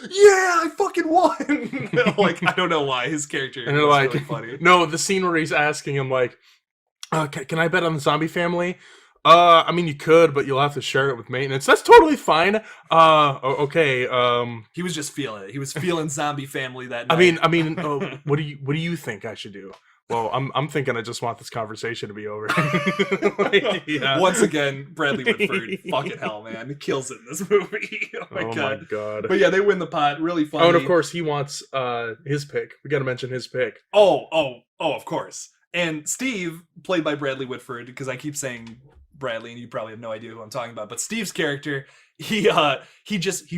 I fucking won. Like, I don't know why his character and they're like, really funny. No, the scene where he's asking him like, can I bet on the Zombie Family? I mean, you could, but you'll have to share it with maintenance. That's totally fine. Okay. He was just feeling it. He was feeling Zombie Family that night. I mean, what do you think I should do? Well, I'm thinking I just want this conversation to be over. Like, once again, Bradley Whitford, fucking hell, man, he kills it in this movie. Oh my god. But yeah, they win the pot. Really funny. Oh, and of course he wants his pick. We got to mention his pick. Oh, of course. And Steve, played by Bradley Whitford, because I keep saying Bradley, and you probably have no idea who I'm talking about. But Steve's character, he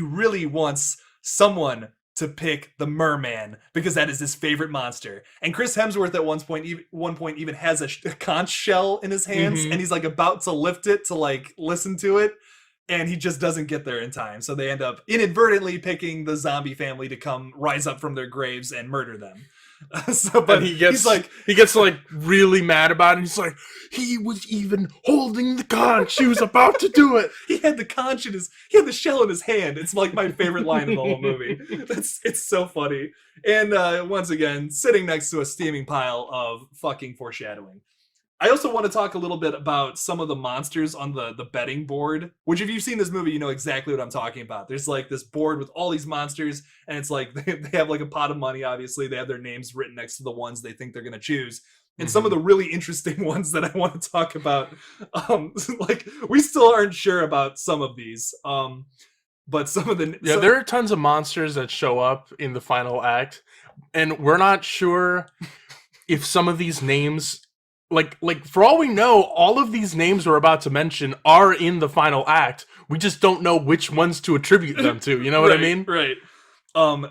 really wants someone to pick the merman because that is his favorite monster. And Chris Hemsworth at one point even has a conch shell in his hands, and he's like about to lift it to like listen to it, and he just doesn't get there in time. So they end up inadvertently picking the Zombie Family to come rise up from their graves and murder them. But and he gets like really mad about it. He's like, he was even holding the conch. He was about to do it. He had the conch he had the shell in his hand. It's like my favorite line in the whole movie. It's so funny. And once again, sitting next to a steaming pile of fucking foreshadowing. I also want to talk a little bit about some of the monsters on the betting board, which if you've seen this movie, you know exactly what I'm talking about. There's like this board with all these monsters, and it's like they have like a pot of money, obviously. They have their names written next to the ones they think they're going to choose. And some of the really interesting ones that I want to talk about, like we still aren't sure about some of these. But some of the... Yeah, there are tons of monsters that show up in the final act, and we're not sure if some of these names... Like for all we know, all of these names we're about to mention are in the final act. We just don't know which ones to attribute them to. You know what I mean? Right.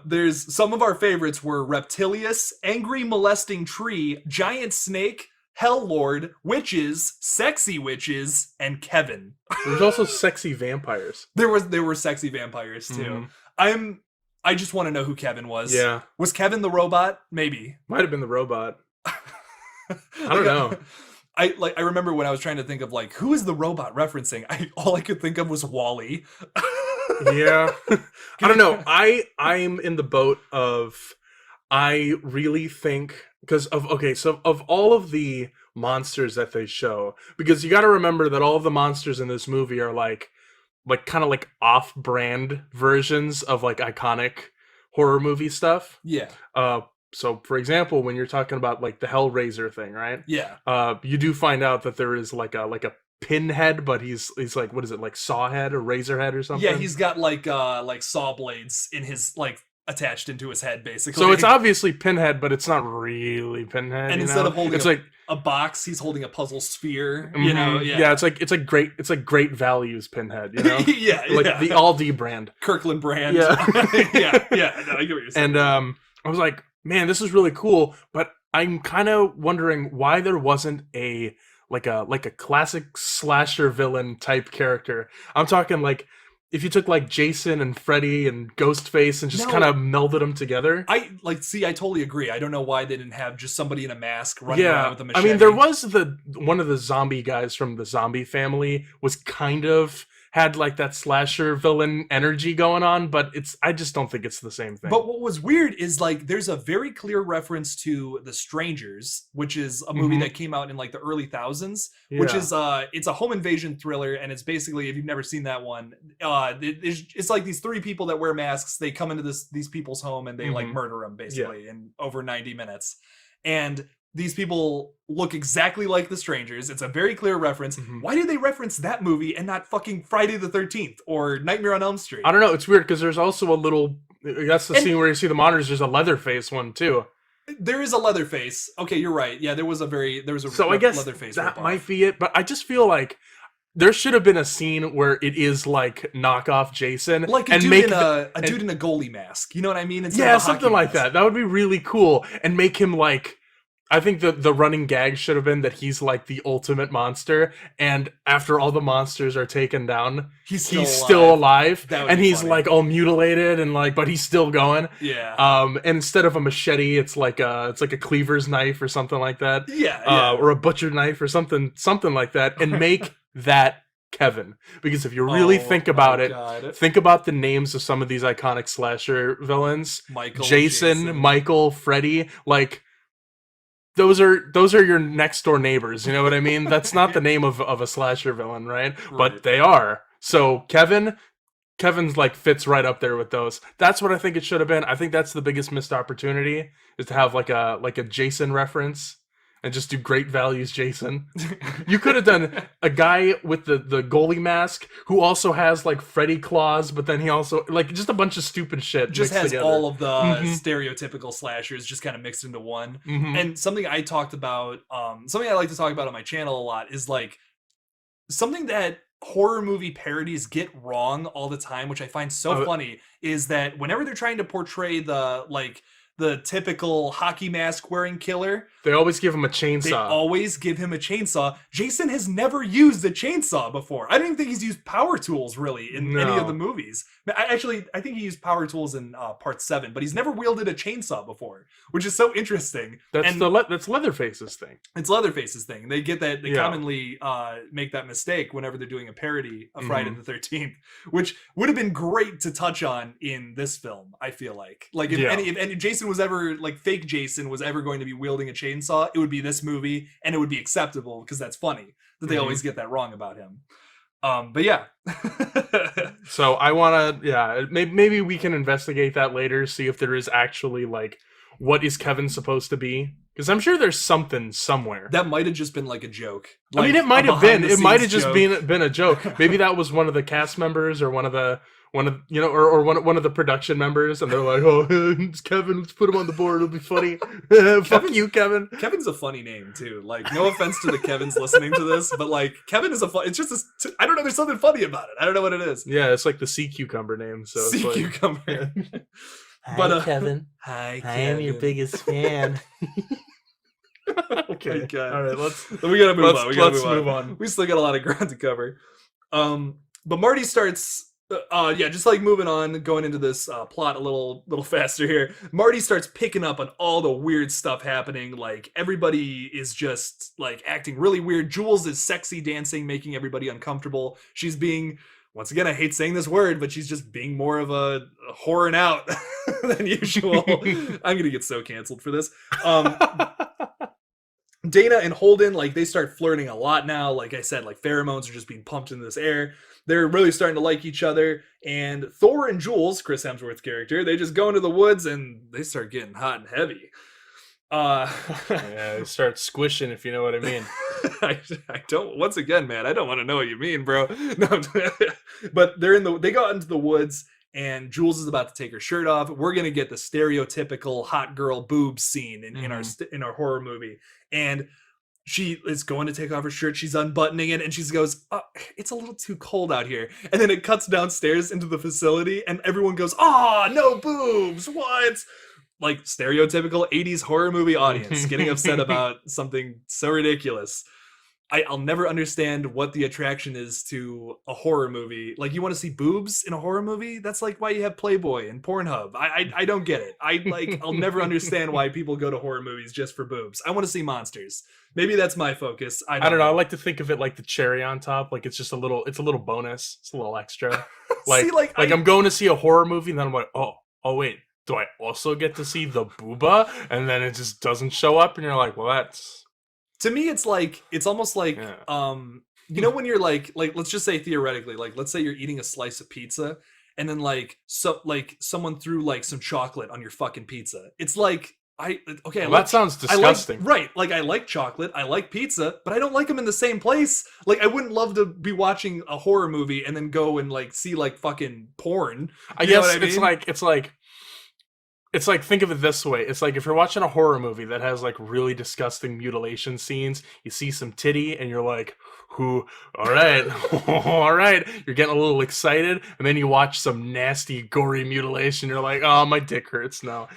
There's some of our favorites were Reptilius, Angry Molesting Tree, Giant Snake, Hell Lord, Witches, Sexy Witches, and Kevin. There's also sexy vampires. There were sexy vampires too. I just want to know who Kevin was. Yeah. Was Kevin the robot? Maybe. Might have been the robot. I don't know. I remember when I was trying to think of like who is the robot referencing. All I could think of was Wall-E. Yeah. I don't know. I'm in the boat of I really think because of of all of the monsters that they show, because you got to remember that all of the monsters in this movie are like kind of like off-brand versions of like iconic horror movie stuff. Yeah. So, for example, when you're talking about like the Hellraiser thing, right? Yeah. You do find out that there is like a pinhead, but he's like, what is it, like Sawhead or Razorhead or something? Yeah, he's got like saw blades in his like attached into his head, basically. So it's obviously Pinhead, but it's not really Pinhead. And instead of holding a box, he's holding a puzzle sphere. You know, yeah. It's like great values Pinhead. You know, yeah, like the Aldi brand, Kirkland brand. Yeah, yeah. No, I get what you're saying. And I was like, man, this is really cool, but I'm kind of wondering why there wasn't a classic slasher villain type character. I'm talking like if you took like Jason and Freddy and Ghostface and just kind of melded them together. I totally agree. I don't know why they didn't have just somebody in a mask running around with a machete. I mean, there was one of the zombie guys from the Zombie family was kind of had like that slasher villain energy going on, but I just don't think it's the same thing. But what was weird is like there's a very clear reference to The Strangers, which is a movie that came out in like the early thousands, which is it's a home invasion thriller, and it's basically, if you've never seen that one, it's like these three people that wear masks. They come into these people's home and they like murder them basically in over 90 minutes, and these people look exactly like The Strangers. It's a very clear reference. Why did they reference that movie and not fucking Friday the 13th or Nightmare on Elm Street? I don't know. It's weird because there's also a little... That's the scene where you see the monitors. There's a Leatherface one too. There is a Leatherface. Okay, you're right. Yeah, there was a So I guess Leatherface that might be it. But I just feel like there should have been a scene where it is like knockoff Jason, like a dude in a goalie mask. You know what I mean? Yeah, something like that. That would be really cool, and make him like... I think the running gag should have been that he's like the ultimate monster, and after all the monsters are taken down, he's still alive, and he's funny. Like all mutilated and like, but he's still going. Yeah. And instead of a machete, it's like a cleaver's knife or something like that. Yeah. Or a butcher knife or something like that, and make that Kevin. Because if you really think about it, think about the names of some of these iconic slasher villains: Jason, Michael, Freddy, like. Those are your next door neighbors, you know what I mean? That's not the name of a slasher villain, right? But they are. So Kevin's like fits right up there with those. That's what I think it should have been. I think that's the biggest missed opportunity, is to have like a Jason reference and just do great values Jason. You could have done a guy with the goalie mask who also has like Freddy claws, but then he also like just a bunch of stupid shit. Just has together. all of the stereotypical slashers just kind of mixed into one. And something I talked about, something I like to talk about on my channel a lot is like something that horror movie parodies get wrong all the time, which I find so funny, is that whenever they're trying to portray the typical hockey mask wearing killer, They always give him a They chainsaw. always give him a chainsaw. Jason has never used a chainsaw before. I don't even think he's used power tools really in any of the movies. I think he used power tools in part 7, but he's never wielded a chainsaw before, which is so interesting. That's that's Leatherface's thing. It's Leatherface's thing. They get that. They commonly make that mistake whenever they're doing a parody of Friday the 13th, which would have been great to touch on in this film. I feel like if any Jason was ever like fake Jason was ever going to be wielding a chainsaw, it would be this movie, and it would be acceptable because that's funny that they always get that wrong about him. But yeah. So I want to, maybe we can investigate that later, see if there is actually like, what is Kevin supposed to be? Because I'm sure there's something somewhere. That might have just been like a joke. I mean, it might have been. It might have just been a joke. Maybe that was one of the cast members or one of the production members, and they're like, "Oh, it's Kevin. Let's put him on the board. It'll be funny." Fuck you, Kevin. Kevin's a funny name too. Like, no offense to the Kevins listening to this, but like, Kevin is it's just I don't know. There's something funny about it. I don't know what it is. Yeah, it's like the sea cucumber name. So sea cucumber. Hi, Kevin. Hi, Kevin. I am your biggest fan. Okay. All right, we gotta move on. Let's move on. We still got a lot of ground to cover. But Marty starts. Just like moving on, going into this plot a little faster here. Marty starts picking up on all the weird stuff happening. Like, everybody is just like acting really weird. Jules is sexy dancing, making everybody uncomfortable. She's being, once again, I hate saying this word, but she's just being more of a whoring out than usual. I'm gonna get so canceled for this. Dana and Holden, like, they start flirting a lot now. Like I said, like, pheromones are just being pumped into this air. They're really starting to like each other. And Thor and Jules, Chris Hemsworth's character, they just go into the woods and they start getting hot and heavy. They start squishing, if you know what I mean. I don't. Once again, man, I don't want to know what you mean, bro. No, but they go out into the woods. And Jules is about to take her shirt off. We're gonna get the stereotypical hot girl boobs scene in our horror movie. And she is going to take off her shirt. She's unbuttoning it, and she goes, "Oh, it's a little too cold out here." And then it cuts downstairs into the facility, and everyone goes, "Ah, no boobs! What?" Like, stereotypical 80s horror movie audience getting upset about something so ridiculous. I'll never understand what the attraction is to a horror movie. Like, you want to see boobs in a horror movie? That's like why you have Playboy and Pornhub. I don't get it. I'll never understand why people go to horror movies just for boobs. I want to see monsters. Maybe that's my focus. I don't know. I like to think of it like the cherry on top. Like, it's just a little bonus. It's a little extra. Like, see, I'm going to see a horror movie, and then I'm like, oh wait, do I also get to see the booba? And then it just doesn't show up, and you're like, well, that's... To me, it's almost like, when you're like, let's just say theoretically, like, let's say you're eating a slice of pizza, and then someone threw like some chocolate on your fucking pizza. It's like, that sounds disgusting. Right. Like, I like chocolate, I like pizza, but I don't like them in the same place. Like, I wouldn't love to be watching a horror movie and then go and like see like fucking porn. I guess it's like, think of it this way. It's like if you're watching a horror movie that has like really disgusting mutilation scenes, you see some titty and you're like, all right, all right. You're getting a little excited. And then you watch some nasty, gory mutilation. You're like, oh, my dick hurts now.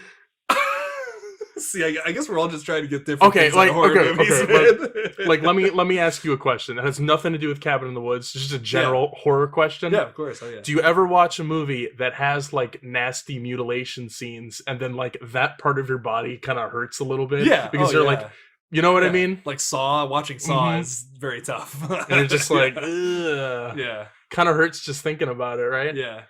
See, I guess we're all just trying to get different things out of horror movies, man. Like, let me ask you a question that has nothing to do with Cabin in the Woods. It's just a general horror question. Yeah, of course. Oh, yeah. Do you ever watch a movie that has like nasty mutilation scenes and then like that part of your body kind of hurts a little bit? Yeah, because they're like, you know what I mean? Like Saw, watching Saw is very tough. And it's just like, ugh. Yeah, kind of hurts just thinking about it, right? Yeah.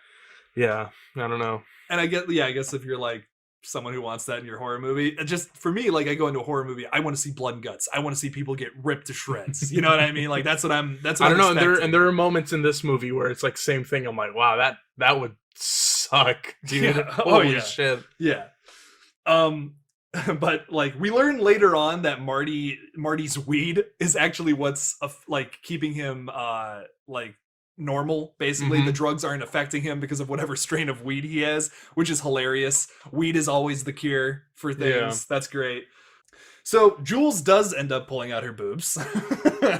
I don't know. And I guess if you're like someone who wants that in your horror movie, just for me, like, I go into a horror movie, I want to see blood and guts. I want to see people get ripped to shreds. You know what I mean? Like, that's what I don't know. And there are moments in this movie where it's like same thing. I'm like, wow, that would suck, dude. Yeah. Holy shit. Yeah. But like, we learn later on that Marty's weed is actually what's like keeping him like normal. Basically, the drugs aren't affecting him because of whatever strain of weed he has, which is hilarious. Weed is always the cure for things. That's great. So Jules does end up pulling out her boobs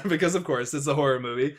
because, of course, it's a horror movie,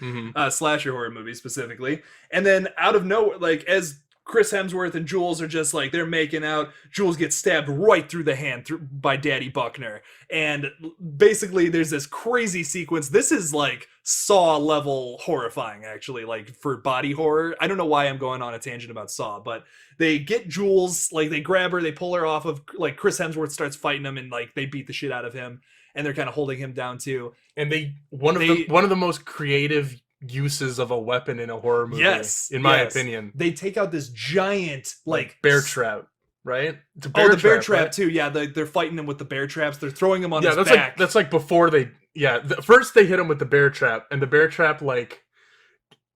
slasher horror movie specifically. And then out of nowhere, like, as Chris Hemsworth and Jules are just like, they're making out. Jules gets stabbed right through the hand by Daddy Buckner. And basically there's this crazy sequence. This is like Saw level horrifying, actually, like for body horror. I don't know why I'm going on a tangent about Saw, but they get Jules, like they grab her, they pull her off of, like Chris Hemsworth starts fighting him and like they beat the shit out of him. And they're kind of holding him down too. And one of the most creative uses of a weapon in a horror movie, in my opinion. They take out this giant like bear trap, right? The bear trap right? too. Yeah, they're fighting him with the bear traps. They're throwing him on his back. That's like before they. Yeah, first they hit him with the bear trap, and the bear trap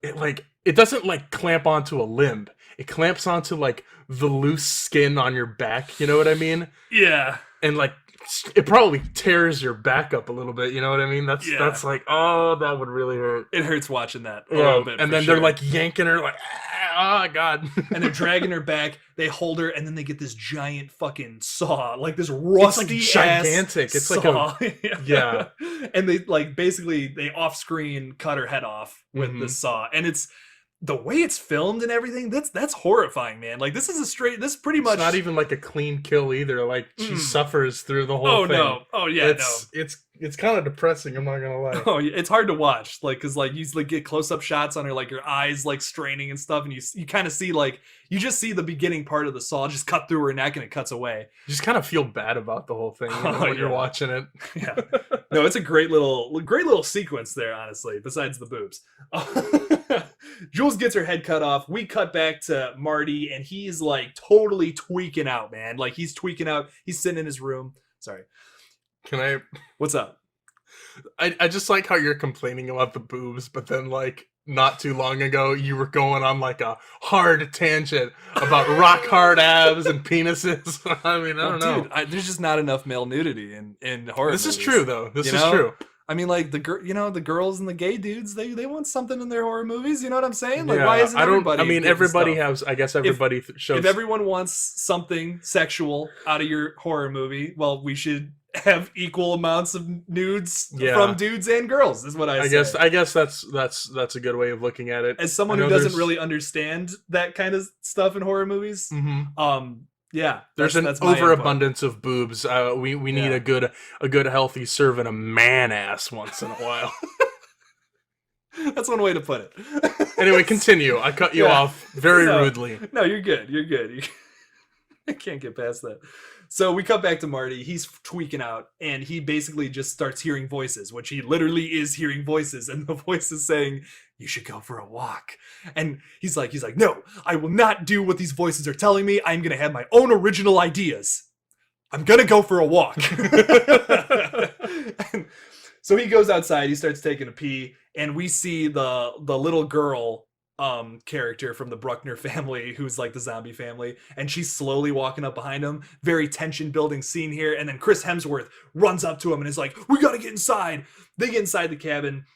it doesn't like clamp onto a limb. It clamps onto like the loose skin on your back. You know what I mean? Yeah. And like it probably tears your back up a little bit. You know what I mean? That's like, oh, that would really hurt. It hurts watching that a little bit. And then they're like yanking her, like, oh god. And they're dragging her back. They hold her, and then they get this giant fucking saw, like this rusty, it's like gigantic. It's saw. Like yeah. And they like basically they off screen cut her head off with the saw, and it's. The way it's filmed and everything, that's horrifying, man. Like this is pretty much. It's not even like a clean kill either. Like she suffers through the whole thing. No. Oh yeah, it's kind of depressing. I'm not gonna lie. Oh, it's hard to watch, like because like you like get close up shots on her, like your eyes like straining and stuff, and you kind of see like you just see the beginning part of the saw just cut through her neck and it cuts away. You just kind of feel bad about the whole thing when you're watching it. Yeah. No, it's a great little sequence there, honestly. Besides the boobs. Jules gets her head cut off. We cut back to Marty, and he's like totally tweaking out, man. Like he's tweaking out. He's sitting in his room. Sorry. What's up? I just like how you're complaining about the boobs, but then like not too long ago you were going on like a hard tangent about rock hard abs and penises. I mean, I don't know. Dude, there's just not enough male nudity in horror. This movies, is true, though. This is true. I mean, like the girls and the gay dudes, they want something in their horror movies. You know what I'm saying? Like, why isn't everybody? I mean, everybody has. I guess everybody shows. If everyone wants something sexual out of your horror movie, well, we should have equal amounts of nudes from dudes and girls. Is what I say. I guess that's a good way of looking at it. As someone who doesn't really understand that kind of stuff in horror movies, yeah, there's an overabundance of boobs. We need a good healthy serving of man ass once in a while. That's one way to put it. Anyway, continue. I cut you off very rudely. No, you're good. You're good. I can't get past that. So we cut back to Marty. He's tweaking out, and he basically just starts hearing voices, which he literally is hearing voices, and the voice is saying, "You should go for a walk." And he's like, "No, I will not do what these voices are telling me. I'm gonna have my own original ideas. I'm gonna go for a walk." And so he goes outside. He starts taking a pee, and we see the little girl character from the Bruckner family, who's like the zombie family, and she's slowly walking up behind him. Very tension building scene here. And then Chris Hemsworth runs up to him and is like, "We gotta get inside." They get inside the cabin.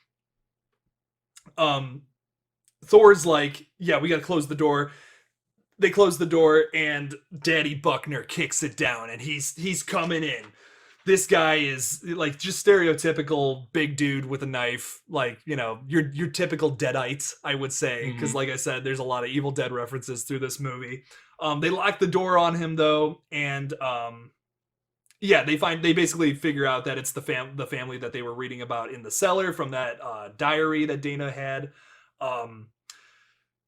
Thor's like, "Yeah, we gotta close the door." They close the door, and Daddy Buckner kicks it down, and he's coming in. This guy is like just stereotypical big dude with a knife, like, you know, your typical Deadite, I would say, because like I said, there's a lot of Evil Dead references through this movie. They lock the door on him though, and they basically figure out that it's the family that they were reading about in the cellar from that diary that Dana had.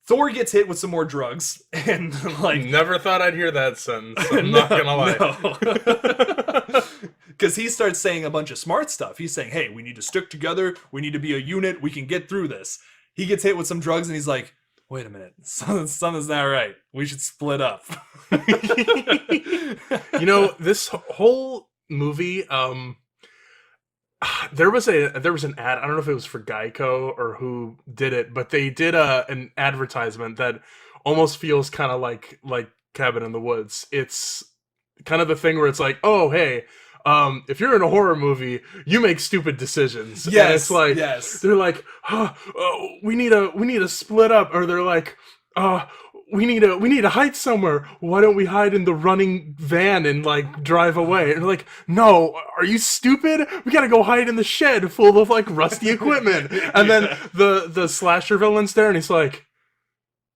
Thor gets hit with some more drugs, and like, never thought I'd hear that sentence. I'm not gonna lie. Because he starts saying a bunch of smart stuff. He's saying, "Hey, we need to stick together. We need to be a unit. We can get through this." He gets hit with some drugs, and he's like, "Wait a minute, something's not right. We should split up." You know, this whole movie, there was an ad. I don't know if it was for Geico or who did it, but they did an advertisement that almost feels kind of like Cabin in the Woods. It's kind of the thing where it's like, "Oh, hey, if you're in a horror movie, you make stupid decisions." Yes, and it's like, they're like, we need to split up, or they're like, we need to hide somewhere. Why don't we hide in the running van and like drive away? And they're like, "No, are you stupid? We gotta go hide in the shed full of like rusty equipment." And then the slasher villain's there, and he's like,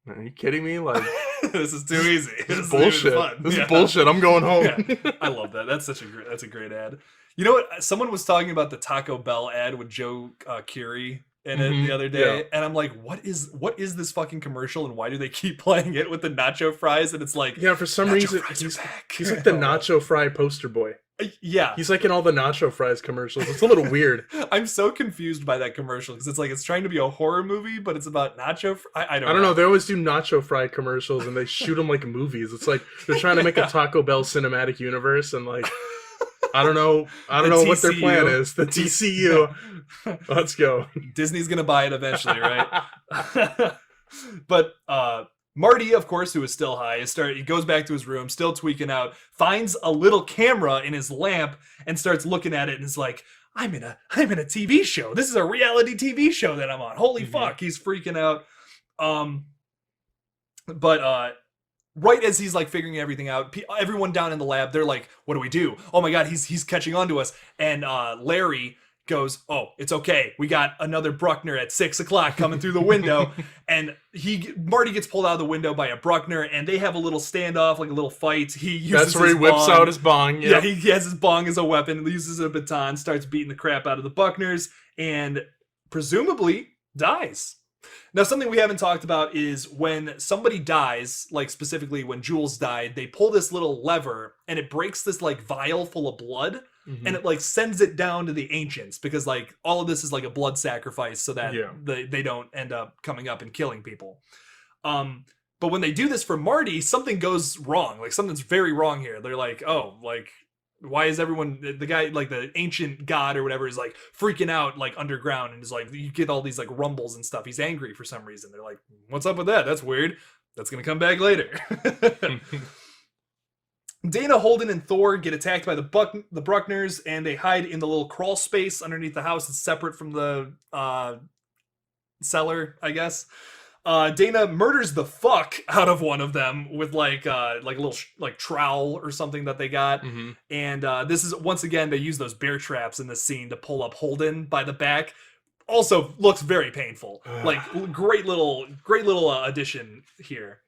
"Are you kidding me? Like, This is too easy. This is isn't bullshit. even fun. This is bullshit. I'm going home. Yeah. I love that. That's a great ad. You know what? Someone was talking about the Taco Bell ad with Joe Curie in it the other day, and I'm like, what is this fucking commercial, and why do they keep playing it with the nacho fries? And it's like, yeah, for some nacho reason fries are back. he's like the nacho fry poster boy. Yeah, He's like in all the nacho fries commercials. It's a little weird. I'm so confused by that commercial because it's like it's trying to be a horror movie, but it's about nacho. I don't know. They always do nacho fry commercials and they shoot them like movies. It's like they're trying to make a Taco Bell cinematic universe, and like I don't know what their plan is. The TCU. Let's go. Disney's gonna buy it eventually, right? But Marty, of course, who is still high, he goes back to his room, still tweaking out, finds a little camera in his lamp and starts looking at it and is like, I'm in a TV show. This is a reality TV show that I'm on. Holy fuck. He's freaking out. But right as he's like figuring everything out, everyone down in the lab, they're like, what do we do? Oh my God, he's catching on to us. And Larry goes, oh, it's okay. We got another Bruckner at 6 o'clock coming through the window. And Marty gets pulled out of the window by a Bruckner, and they have a little standoff, like a little fight. That's where he whips out his bong. Yep. Yeah, he has his bong as a weapon, uses a baton, starts beating the crap out of the Buckners, and presumably dies. Now, something we haven't talked about is when somebody dies, like specifically when Jules died, they pull this little lever and it breaks this like vial full of blood, and it like sends it down to the ancients, because like all of this is like a blood sacrifice so that they don't end up coming up and killing people. But when they do this for Marty, something goes wrong. Like something's very wrong here. They're like, oh, like, why is everyone, the guy, like the ancient god or whatever, is like freaking out like underground, and is like, you get all these like rumbles and stuff. He's angry for some reason. They're like, what's up with that? That's weird. That's gonna come back later. Dana, Holden, and Thor get attacked by the Bruckners, and they hide in the little crawl space underneath the house. It's separate from the cellar, I guess. Dana murders the fuck out of one of them with like a little like trowel or something that they got. And this is, once again, they use those bear traps in this scene to pull up Holden by the back. Also looks very painful. Like great little addition here.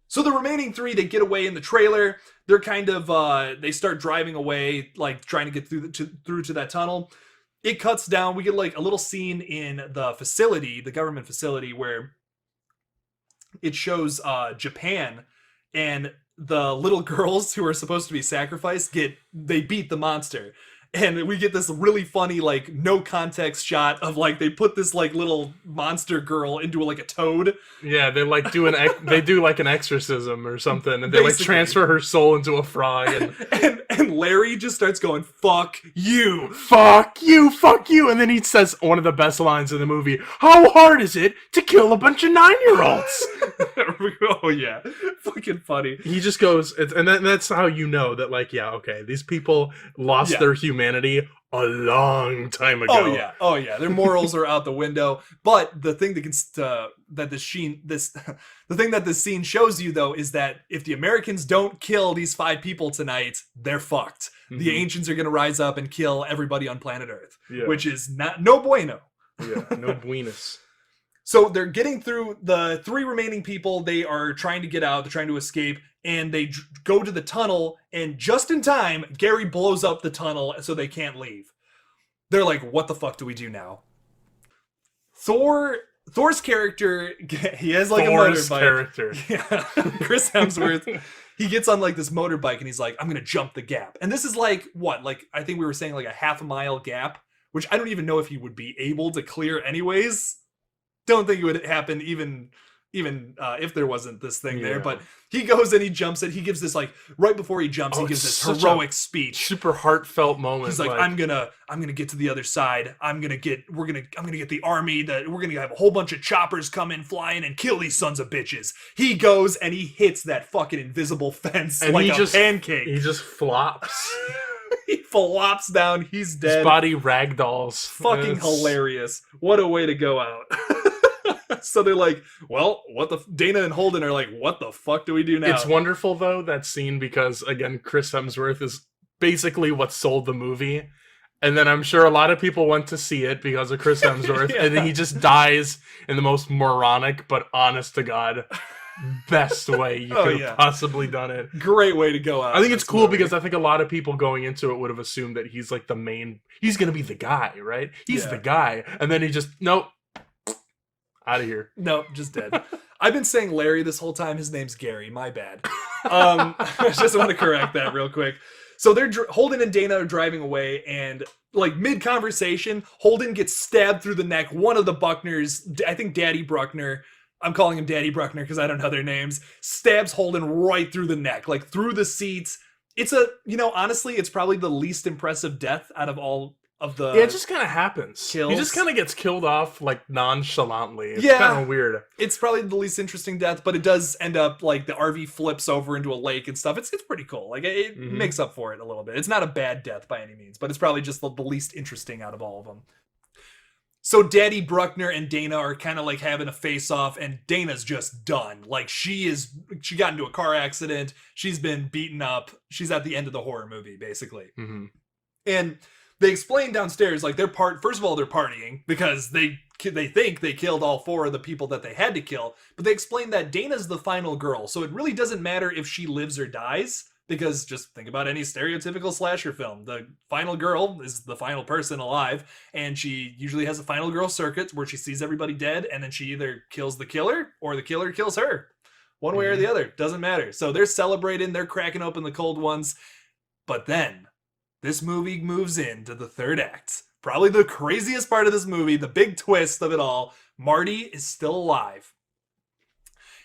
So the remaining three, they get away in the trailer. They're kind of they start driving away, like trying to get through to that tunnel. It cuts down. We get like a little scene in the facility, the government facility, where it shows Japan, and the little girls who are supposed to be sacrificed they beat the monster. And we get this really funny, like, no context shot of, like, they put this, like, little monster girl into, like, a toad. Yeah, they, like, do like, an exorcism or something, and they, like, transfer her soul into a frog. And Larry just starts going, fuck you. Fuck you, fuck you. And then he says one of the best lines in the movie, how hard is it to kill a bunch of 9-year-olds? Oh, yeah. Fucking funny. He just goes, and that's how you know that, like, yeah, okay, these people lost their humanity a long time ago. Oh yeah. Their morals are out the window. But the thing that this scene shows you, though, is that if the Americans don't kill these 5 people tonight, they're fucked. The ancients are going to rise up and kill everybody on planet Earth, which is no bueno. Yeah, no buenos. So they're getting through the 3 remaining people. They are trying to get out. They're trying to escape. And they go to the tunnel. And just in time, Gary blows up the tunnel so they can't leave. They're like, what the fuck do we do now? Thor's character, he has like Thor's a motorbike. Character. Yeah. Chris Hemsworth. He gets on like this motorbike and he's like, I'm going to jump the gap. And this is like, what? Like, I think we were saying like a half a mile gap, which I don't even know if he would be able to clear anyways. Don't think it would happen even if there wasn't this thing there. But he goes and he jumps it. He gives this, like, right before he jumps, he gives this heroic speech, super heartfelt moment. He's like, I'm gonna get to the other side. I'm gonna get the army. That we're gonna have a whole bunch of choppers come in flying and kill these sons of bitches. He goes and he hits that fucking invisible fence and like a pancake. He just flops. He flops down. He's dead. His body ragdolls. Fucking hilarious. What a way to go out. So they're like, well, Dana and Holden are like, what the fuck do we do now? It's wonderful, though, that scene, because, again, Chris Hemsworth is basically what sold the movie. And then I'm sure a lot of people went to see it because of Chris Hemsworth. And then he just dies in the most moronic but honest to God best way you could have possibly done it. Great way to go out. I think it's cool because I think a lot of people going into it would have assumed that he's like the main, he's going to be the guy, right? He's the guy. And then he just, nope, out of here. Nope, just dead. I've been saying Larry this whole time. His name's Gary. My bad. I just want to correct that real quick. So they're Holden and Dana are driving away, and like mid-conversation, Holden gets stabbed through the neck. One of the Buckners, I think Daddy Bruckner, I'm calling him Daddy Bruckner because I don't know their names, stabs Holden right through the neck, like through the seats. It's honestly, it's probably the least impressive death out of all of the... Yeah, it just kind of happens. Kills. He just kind of gets killed off, like, nonchalantly. It's kind of weird. It's probably the least interesting death, but it does end up, like, the RV flips over into a lake and stuff. It's pretty cool. Like, it makes up for it a little bit. It's not a bad death by any means, but it's probably just the least interesting out of all of them. So Daddy Bruckner and Dana are kind of, like, having a face-off, and Dana's just done. Like, she got into a car accident. She's been beaten up. She's at the end of the horror movie, basically. Mm-hmm. And... they explain downstairs, like, first of all, they're partying because they think they killed all 4 of the people that they had to kill, but they explain that Dana's the final girl, so it really doesn't matter if she lives or dies, because just think about any stereotypical slasher film. The final girl is the final person alive, and she usually has a final girl circuit where she sees everybody dead, and then she either kills the killer or the killer kills her. One way or the other, doesn't matter. So they're celebrating, they're cracking open the cold ones, but then... this movie moves into the third act. Probably the craziest part of this movie, the big twist of it all. Marty is still alive.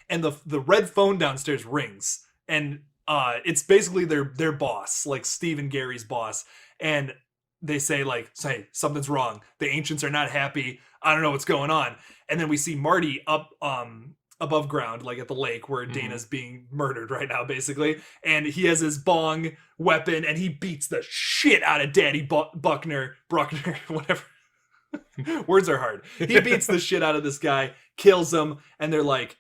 And the red phone downstairs rings. And it's basically their boss, like Steve and Gary's boss. And they say, hey, something's wrong. The ancients are not happy. I don't know what's going on. And then we see Marty up above ground, like at the lake where Dana's being murdered right now, basically. And he has his bong weapon, and he beats the shit out of Daddy Bruckner, whatever. Words are hard. He beats the shit out of this guy, kills him, and they're like,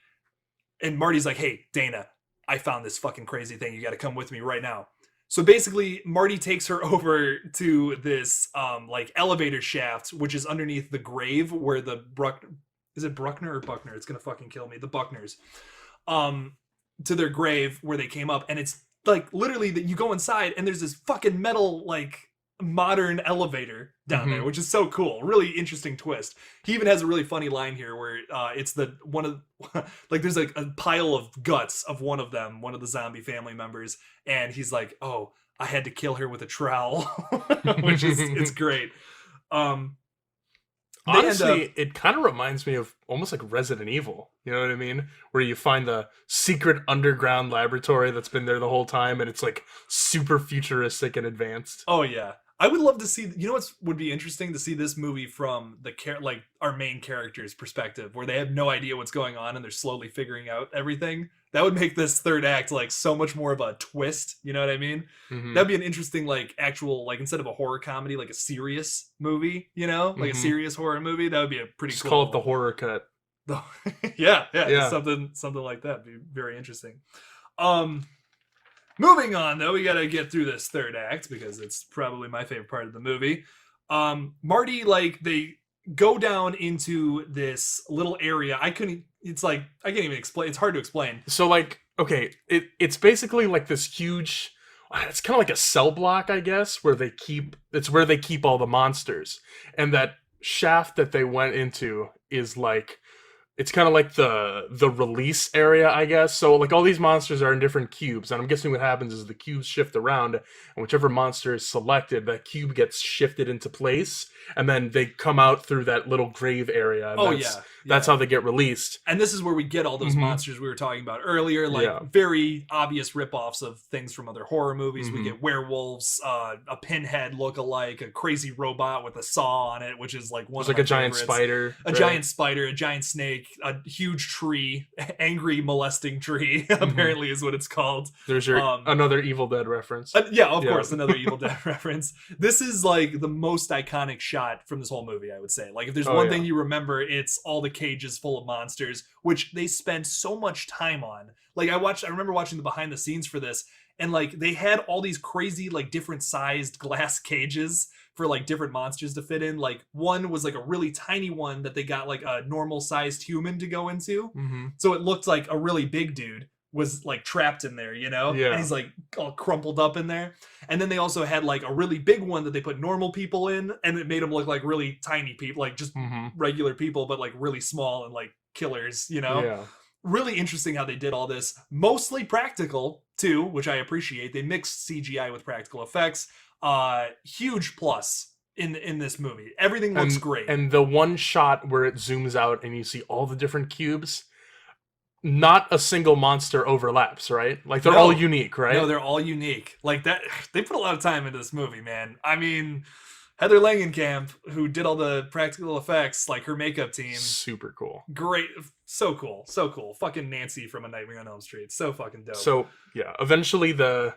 and Marty's like, hey, Dana, I found this fucking crazy thing. You got to come with me right now. So basically, Marty takes her over to this like elevator shaft, which is underneath the grave where the is it Bruckner or Buckner? It's gonna fucking kill me. The Buckners, to their grave where they came up, and it's like literally that you go inside and there's this fucking metal like modern elevator down there, which is so cool. Really interesting twist. He even has a really funny line here where it's like there's like a pile of guts of one of the zombie family members, and he's like, oh, I had to kill her with a trowel, which is it's great. Honestly, it kind of reminds me of almost like Resident Evil. You know what I mean? Where you find the secret underground laboratory that's been there the whole time, and it's like super futuristic and advanced. Oh yeah, I would love to see. You know what would be interesting to see this movie from like our main character's perspective, where they have no idea what's going on and they're slowly figuring out everything. That would make this third act like so much more of a twist. You know what I mean? That'd be an interesting like actual like instead of a horror comedy, like a serious movie. You know, like a serious horror movie. That would be a pretty Just cool. call it the horror cut. yeah, something like that would be very interesting. Moving on though, we gotta get through this third act because it's probably my favorite part of the movie. Marty, like they go down into this little area. I can't even explain. It's hard to explain. So like, okay, it's basically like this huge, it's kind of like a cell block, I guess, where they keep all the monsters. And that shaft that they went into is like, it's kind of like the release area, I guess. So like all these monsters are in different cubes, and I'm guessing what happens is the cubes shift around, and whichever monster is selected, that cube gets shifted into place, and then they come out through that little grave area. And that's how they get released. And this is where we get all those monsters we were talking about earlier, like very obvious ripoffs of things from other horror movies. We get werewolves, a pinhead look-alike, a crazy robot with a saw on it, which is like one of my a giant favorites. Giant spider, a giant snake, a huge tree, angry molesting tree, apparently is what it's called. There's your another Evil Dead reference. Of course, another Evil Dead reference. This is like the most iconic shot from this whole movie, I would say. Like if there's one thing you remember, it's all the cages full of monsters, which they spend so much time on. Like I remember watching the behind the scenes for this, and like they had all these crazy like different sized glass cages for like different monsters to fit in. Like one was like a really tiny one that they got like a normal sized human to go into. So it looked like a really big dude was like trapped in there, you know? Yeah. And he's like all crumpled up in there. And then they also had like a really big one that they put normal people in, and it made them look like really tiny people, like just regular people, but like really small and like killers, you know? Yeah. Really interesting how they did all this. Mostly practical too, which I appreciate. They mixed CGI with practical effects. Huge plus in this movie. Everything looks great. And the one shot where it zooms out and you see all the different cubes, not a single monster overlaps, right? Like they're all unique, right? No, they're all unique. Like that, they put a lot of time into this movie, man. I mean, Heather Langenkamp, who did all the practical effects, like her makeup team, super cool. Great, so cool, so cool. Fucking Nancy from A Nightmare on Elm Street, so fucking dope. So yeah, eventually the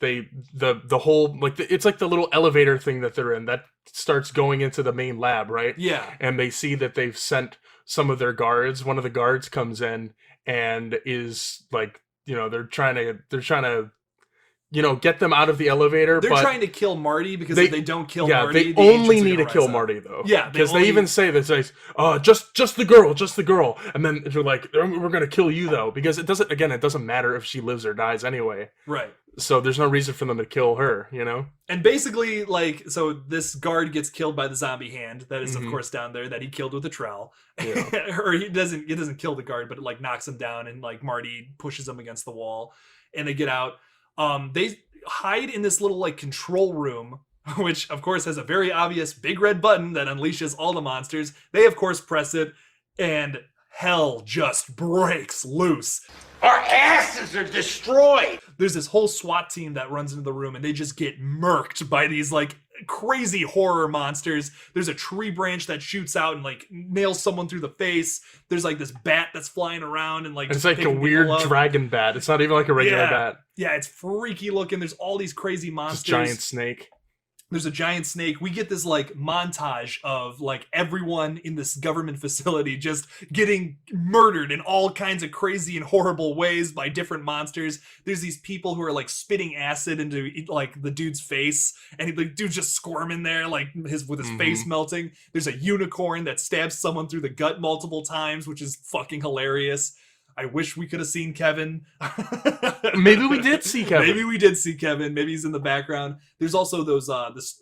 whole like it's like the little elevator thing that they're in that starts going into the main lab, right? Yeah. And they see that they've sent some of their guards. One of the guards comes in and is like, you know, they're trying to you know, get them out of the elevator. They're but trying to kill Marty because if they don't kill Marty, they the only ancients are need to gonna kill rise up. Marty though. Yeah, because they even say this, like, just the girl, and then they're like, we're gonna kill you though, because it doesn't matter if she lives or dies anyway. Right. So there's no reason for them to kill her, you know? And basically, like, so this guard gets killed by the zombie hand that is, of course, down there that he killed with a trowel. Yeah. Or he doesn't kill the guard, but it like knocks him down, and like Marty pushes him against the wall, and they get out. They hide in this little like control room, which of course has a very obvious big red button that unleashes all the monsters. They of course press it, and hell just breaks loose. Our asses are destroyed. There's this whole SWAT team that runs into the room, and they just get murked by these like crazy horror monsters. There's a tree branch that shoots out and like nails someone through the face. There's like this bat that's flying around and like it's like a weird dragon bat. It's not even like a regular bat. Yeah, it's freaky looking. There's all these crazy monsters. Just giant snake. There's a giant snake. We get this like montage of like everyone in this government facility just getting murdered in all kinds of crazy and horrible ways by different monsters. There's these people who are like spitting acid into like the dude's face, and the dude's just squirming there like with his face melting. There's a unicorn that stabs someone through the gut multiple times, which is fucking hilarious. I wish we could have seen Kevin. Maybe we did see Kevin. Maybe we did see Kevin. Maybe he's in the background. There's also those,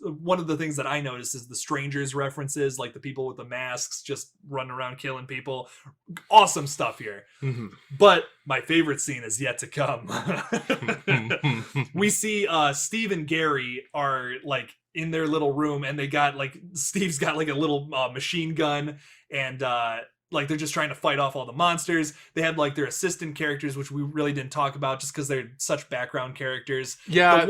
one of the things that I noticed is the strangers references, like the people with the masks just running around killing people. Awesome stuff here. But my favorite scene is yet to come. We see Steve and Gary are like in their little room, and they got like, Steve's got like a little machine gun, and like they're just trying to fight off all the monsters. They had like their assistant characters, which we really didn't talk about just because they're such background characters. Yeah,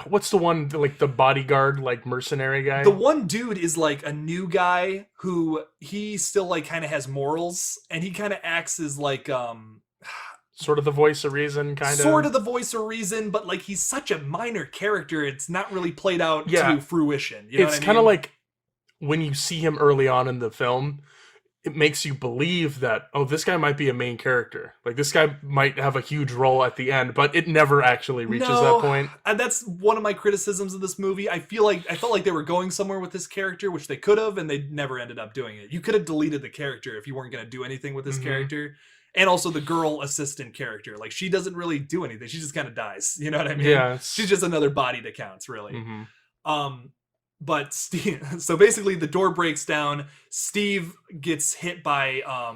what's the one, like the bodyguard, like mercenary guy? The one dude is like a new guy who he still like kind of has morals, and he kind of acts as like sort of the voice of reason, kind of. Sort of the voice of reason, but like he's such a minor character, it's not really played out to fruition. You know it's kind of like when you see him early on in the film, it makes you believe that, oh, this guy might be a main character. Like, this guy might have a huge role at the end, but it never actually reaches that point. And that's one of my criticisms of this movie. I felt like they were going somewhere with this character, which they could have, and they never ended up doing it. You could have deleted the character if you weren't going to do anything with this character. And also the girl assistant character. Like, she doesn't really do anything. She just kind of dies. You know what I mean? Yeah. She's just another body that counts, really. But Steve, so basically the door breaks down. Steve gets hit by, I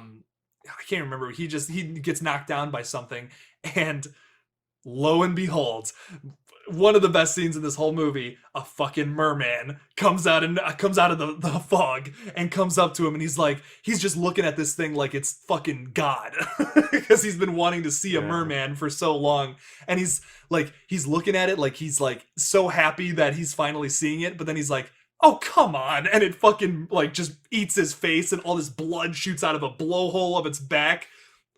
can't remember. He gets knocked down by something. And lo and behold, one of the best scenes in this whole movie, a fucking merman comes out of the fog and comes up to him, and he's just looking at this thing like it's fucking God, because he's been wanting to see a merman for so long, and he's looking at it like he's like so happy that he's finally seeing it, but then he's like, oh, come on, and it fucking like just eats his face, and all this blood shoots out of a blowhole of its back.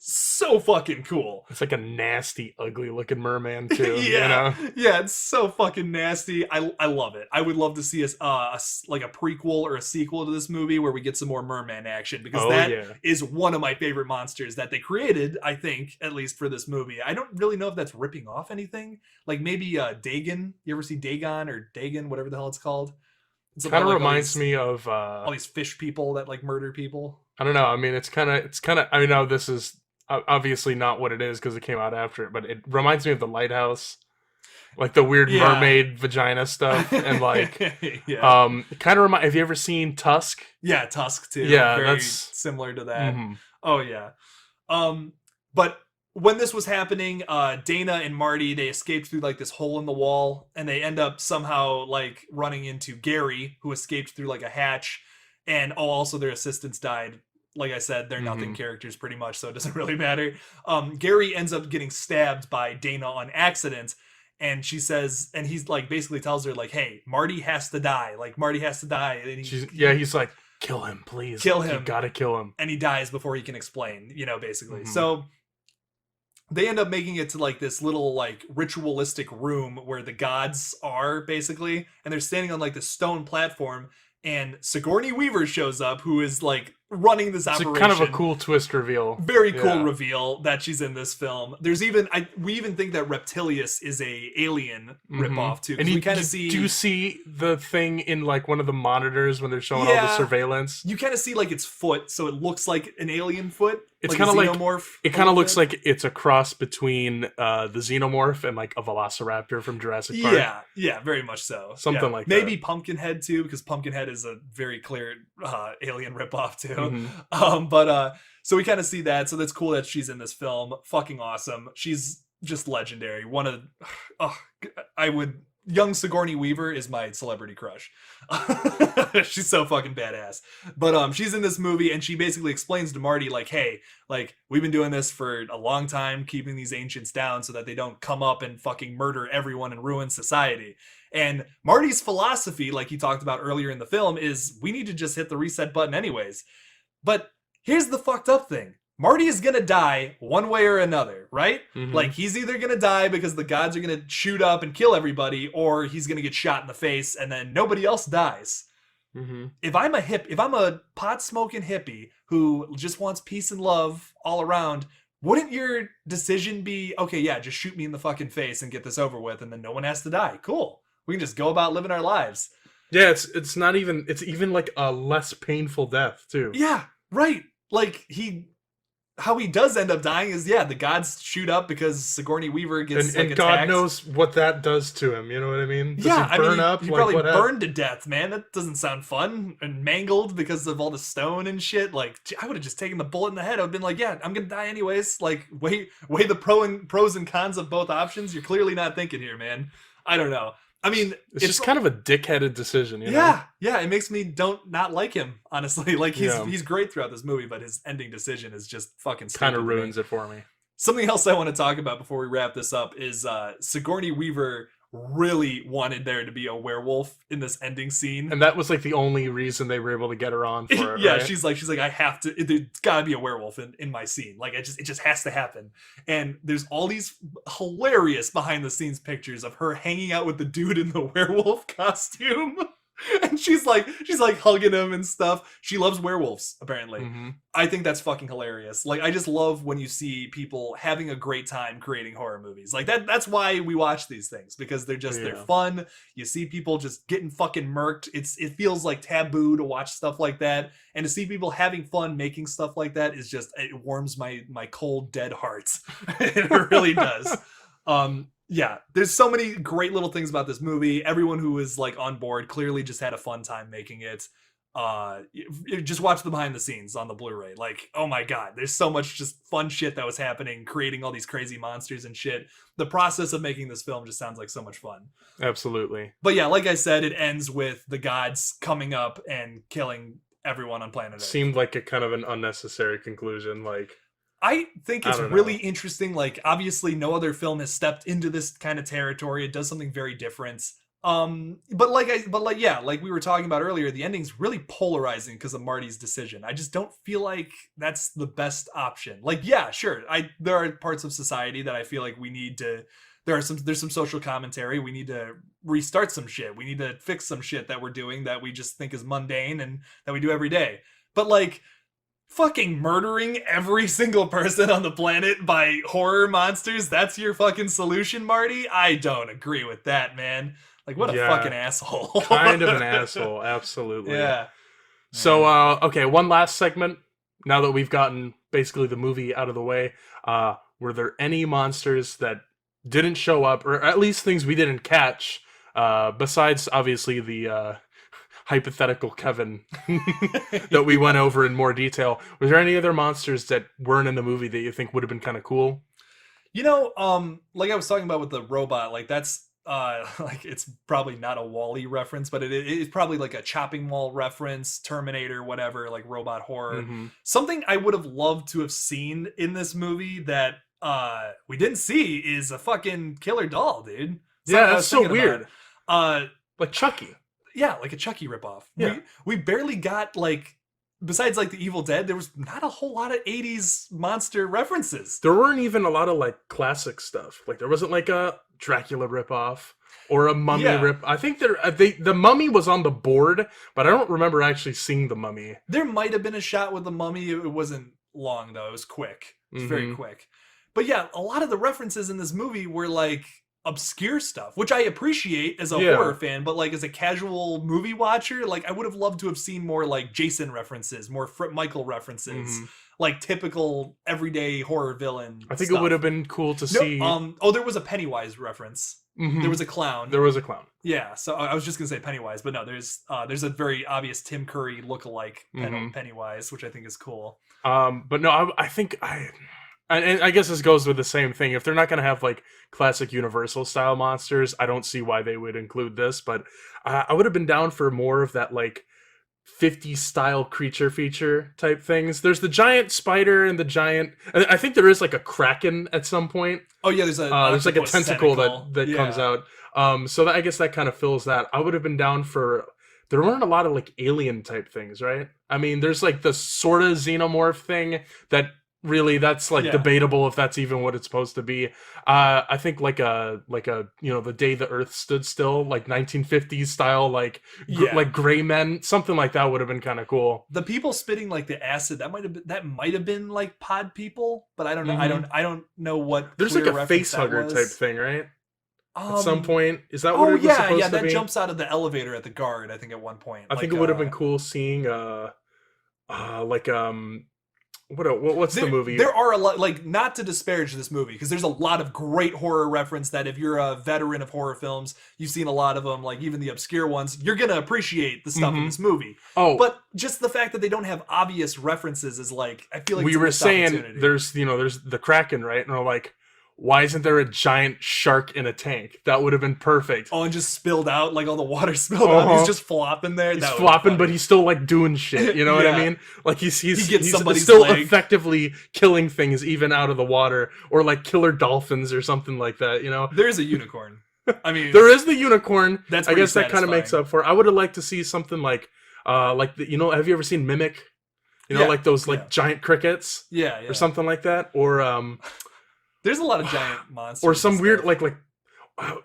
so fucking cool. It's like a nasty, ugly looking merman too. Yeah, You know? yeah, it's so fucking nasty. I love it. I would love to see like a prequel or a sequel to this movie where we get some more merman action, because Oh, that yeah. is one of my favorite monsters that they created, I think, at least for this movie. I don't really know if that's ripping off anything. Like maybe Dagon. You ever see Dagon or Dagon, whatever the hell it's called? It's Kind of about, like, reminds me of all these fish people that like murder people. I don't know. I mean, it's kind of. I know this is obviously not what it is because it came out after it, but it reminds me of The Lighthouse, like the weird Yeah. mermaid vagina stuff, and like, yeah, kind of remind. Have you ever seen Tusk? yeah, Tusk too. Yeah, very that's similar to that. Mhm. Oh yeah. But when this was happening, Dana and Marty, they escaped through like this hole in the wall, and they end up somehow like running into Gary, who escaped through like a hatch, and also their assistants died. Like I said, they're nothing characters pretty much, so it doesn't really matter. Gary ends up getting stabbed by Dana on accident, and she says, and he's like basically tells her like, "Hey, Marty has to die. Like Marty has to die." And he's like, kill him, please. Kill You him. gotta kill him. and he dies before he can explain, basically. So they end up making it to like this little like ritualistic room where the gods are, basically, and they're standing on like this stone platform, and Sigourney Weaver shows up, who is like running this It's operation. kind of a cool twist reveal. Very cool Yeah. reveal that she's in this film. There's even we even think that Reptilius is a alien ripoff too. 'Cause And we you kind of do you see the thing in like one of the monitors when they're showing all the Yeah. surveillance? you kind of see like its foot, so it looks like an alien foot. It's kind of like it kind of looks like it's a cross between the xenomorph and like a velociraptor from Jurassic Park. Yeah, very much so. Something Yeah. like maybe that. Pumpkinhead too, because Pumpkinhead is a very clear alien ripoff too. Mhm. So we kind of see that. So that's cool that she's in this film. Fucking awesome. She's just legendary. Young Sigourney Weaver is my celebrity crush. She's so fucking badass. But she's in this movie, and she basically explains to Marty like, hey, like we've been doing this for a long time, keeping these ancients down so that they don't come up and fucking murder everyone and ruin society. And Marty's philosophy, like he talked about earlier in the film, is we need to just hit the reset button anyways. But here's the fucked up thing. Marty is gonna die one way or another, right? Like he's either gonna die because the gods are gonna shoot up and kill everybody, or he's gonna get shot in the face and then nobody else dies. If I'm a pot smoking hippie who just wants peace and love all around, wouldn't your decision be, okay, yeah, just shoot me in the fucking face and get this over with, and then no one has to die? Cool. We can just go about living our lives. Yeah, it's not even it's even like a less painful death too. Yeah, right. Like how he does end up dying is, the gods shoot up because Sigourney Weaver gets And like, God attacked. knows what that does to him. You know what I mean? Does Yeah, he burn I up? mean, he Like, probably what happened? burned to death, man. That doesn't sound fun. And mangled because of all the stone and shit. Like, I would have just taken the bullet in the head. I would have been like, yeah, I'm gonna die anyways. Like, weigh the pros and cons of both options. You're clearly not thinking here, man. I don't know. I mean, It's just kind of a dickheaded decision, you know? yeah. It makes me not like him, honestly. Like Yeah. he's great throughout this movie, but his ending decision is just fucking Kind stupid of to me. ruins it for me. Something else I want to talk about before we wrap this up is Sigourney Weaver really wanted there to be a werewolf in this ending scene. And that was like the only reason they were able to get her on for it. Yeah, right? she's like, I have to. There's got to be a werewolf in my scene. Like, it just has to happen. And there's all these hilarious behind the scenes pictures of her hanging out with the dude in the werewolf costume. And she's like hugging him and stuff. She loves werewolves, apparently. Mhm. I think that's fucking hilarious. Like, I just love when you see people having a great time creating horror movies. Like that's why we watch these things, because they're fun. You see people just getting fucking murked. It feels like taboo to watch stuff like that. And to see people having fun making stuff like that is just, it warms my cold, dead heart. It really does. Yeah, there's so many great little things about this movie. Everyone who is like on board clearly just had a fun time making it. Just watch the behind the scenes on the Blu-ray. Like, oh my god, there's so much just fun shit that was happening, creating all these crazy monsters and shit. The process of making this film just sounds like so much fun. Absolutely. But yeah, like I said, it ends with the gods coming up and killing everyone on planet Earth. Seemed like a kind of an unnecessary conclusion. Like, I think it's I don't really know. interesting. Like, obviously, no other film has stepped into this kind of territory. It does something very different. Like we were talking about earlier, the ending's really polarizing because of Marty's decision. I just don't feel like that's the best option. Like, yeah, sure, there are parts of society that I feel like we need to. There's some social commentary. We need to restart some shit. We need to fix some shit that we're doing that we just think is mundane and that we do every day. But like, fucking murdering every single person on the planet by horror monsters, that's your fucking solution, Marty? I don't agree with that, man. Like, what a fucking asshole. Kind of an asshole, absolutely. Yeah. So, okay, one last segment. Now that we've gotten basically the movie out of the way, were there any monsters that didn't show up, or at least things we didn't catch, besides, obviously, the hypothetical Kevin that we went over in more detail? Was there any other monsters that weren't in the movie that you think would have been kind of cool? You know, like I was talking about with the robot, like that's like it's probably not a Wall-E reference, but it's probably like a chopping mall reference, Terminator, whatever, like robot horror. Something I would have loved to have seen in this movie that we didn't see is a fucking killer doll, dude. Yeah, that's so weird. Like Chucky. Yeah, like a Chucky ripoff. Yeah. We barely got, like, besides like the Evil Dead, there was not a whole lot of 80s monster references. There weren't even a lot of like classic stuff. Like there wasn't like a Dracula ripoff or a Mummy rip. I think the Mummy was on the board, but I don't remember actually seeing the Mummy. There might have been a shot with the Mummy. It wasn't long though. It was quick. It was very quick. But yeah, a lot of the references in this movie were like obscure stuff, which I appreciate as a horror fan, but like as a casual movie watcher, like I would have loved to have seen more like Jason references, more Michael references, like typical everyday horror villain. I think it would have been cool to see. There was a Pennywise reference. There was a clown. There was a clown. Yeah, so I was just gonna say Pennywise, but no, there's a very obvious Tim Curry look-alike Pennywise, which I think is cool. But no, I think and I guess this goes with the same thing. If they're not going to have like classic Universal style monsters, I don't see why they would include this. But I would have been down for more of that like 50s style creature feature type things. There's the giant spider and the giant. I think there is like a kraken at some point. Oh yeah, there's like a tentacle that comes out. So I guess that kind of fills that. I would have been down for. There weren't a lot of like alien type things, right? I mean, there's like the sort of xenomorph thing that. Really, that's like debatable if that's even what it's supposed to be. I think like a the day the Earth stood still, like 1950s style, like gray men, something like that would have been kind of cool. The people spitting like the acid that might have been like pod people, but I don't know. I don't know what. There's like a face hugger type thing, right? At some point, is that what it was supposed to be? That jumps out of the elevator at the guard. I think at one point. I think it would have been cool seeing what's the movie? There are a lot, like, not to disparage this movie, because there's a lot of great horror reference that if you're a veteran of horror films, you've seen a lot of them, like even the obscure ones, you're gonna appreciate the stuff in this movie. But just the fact that they don't have obvious references is like, I feel like we were saying there's the Kraken, right? And we're like, why isn't there a giant shark in a tank? That would have been perfect. Oh, and just spilled out, like all the water spilled out. He's just flopping there. He's flopping, but he's still like doing shit. You know what I mean? Like he's still effectively killing things even out of the water, or like killer dolphins or something like that. You know, there is a unicorn. I mean, there is the unicorn. That's I guess that kind of makes up for it. I would have liked to see something like have you ever seen Mimic? Like those like giant crickets, or something like that, or there's a lot of giant monsters, or some weird Cloverfield.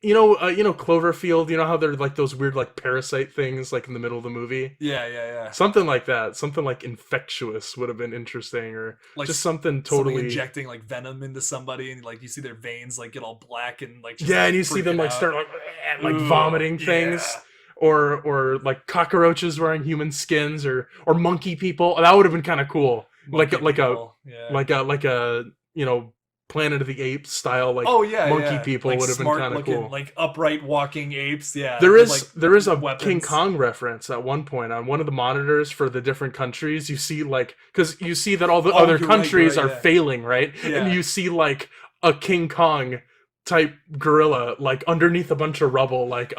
You know how they're like those weird like parasite things like in the middle of the movie. Yeah. Something like that. Something like infectious would have been interesting, or like just something totally injecting like venom into somebody, and like you see their veins like get all black and like just, and you see them like start like vomiting things. Or like cockroaches wearing human skins, or monkey people. That would have been kind of cool. Like a Planet of the Apes style, like monkey people like would have been kind of cool. Like upright walking apes. Yeah, there is a weapons. King Kong reference at one point on one of the monitors for the different countries. You see because you see that all the other countries are failing, right? And you see like a King Kong type gorilla like underneath a bunch of rubble, like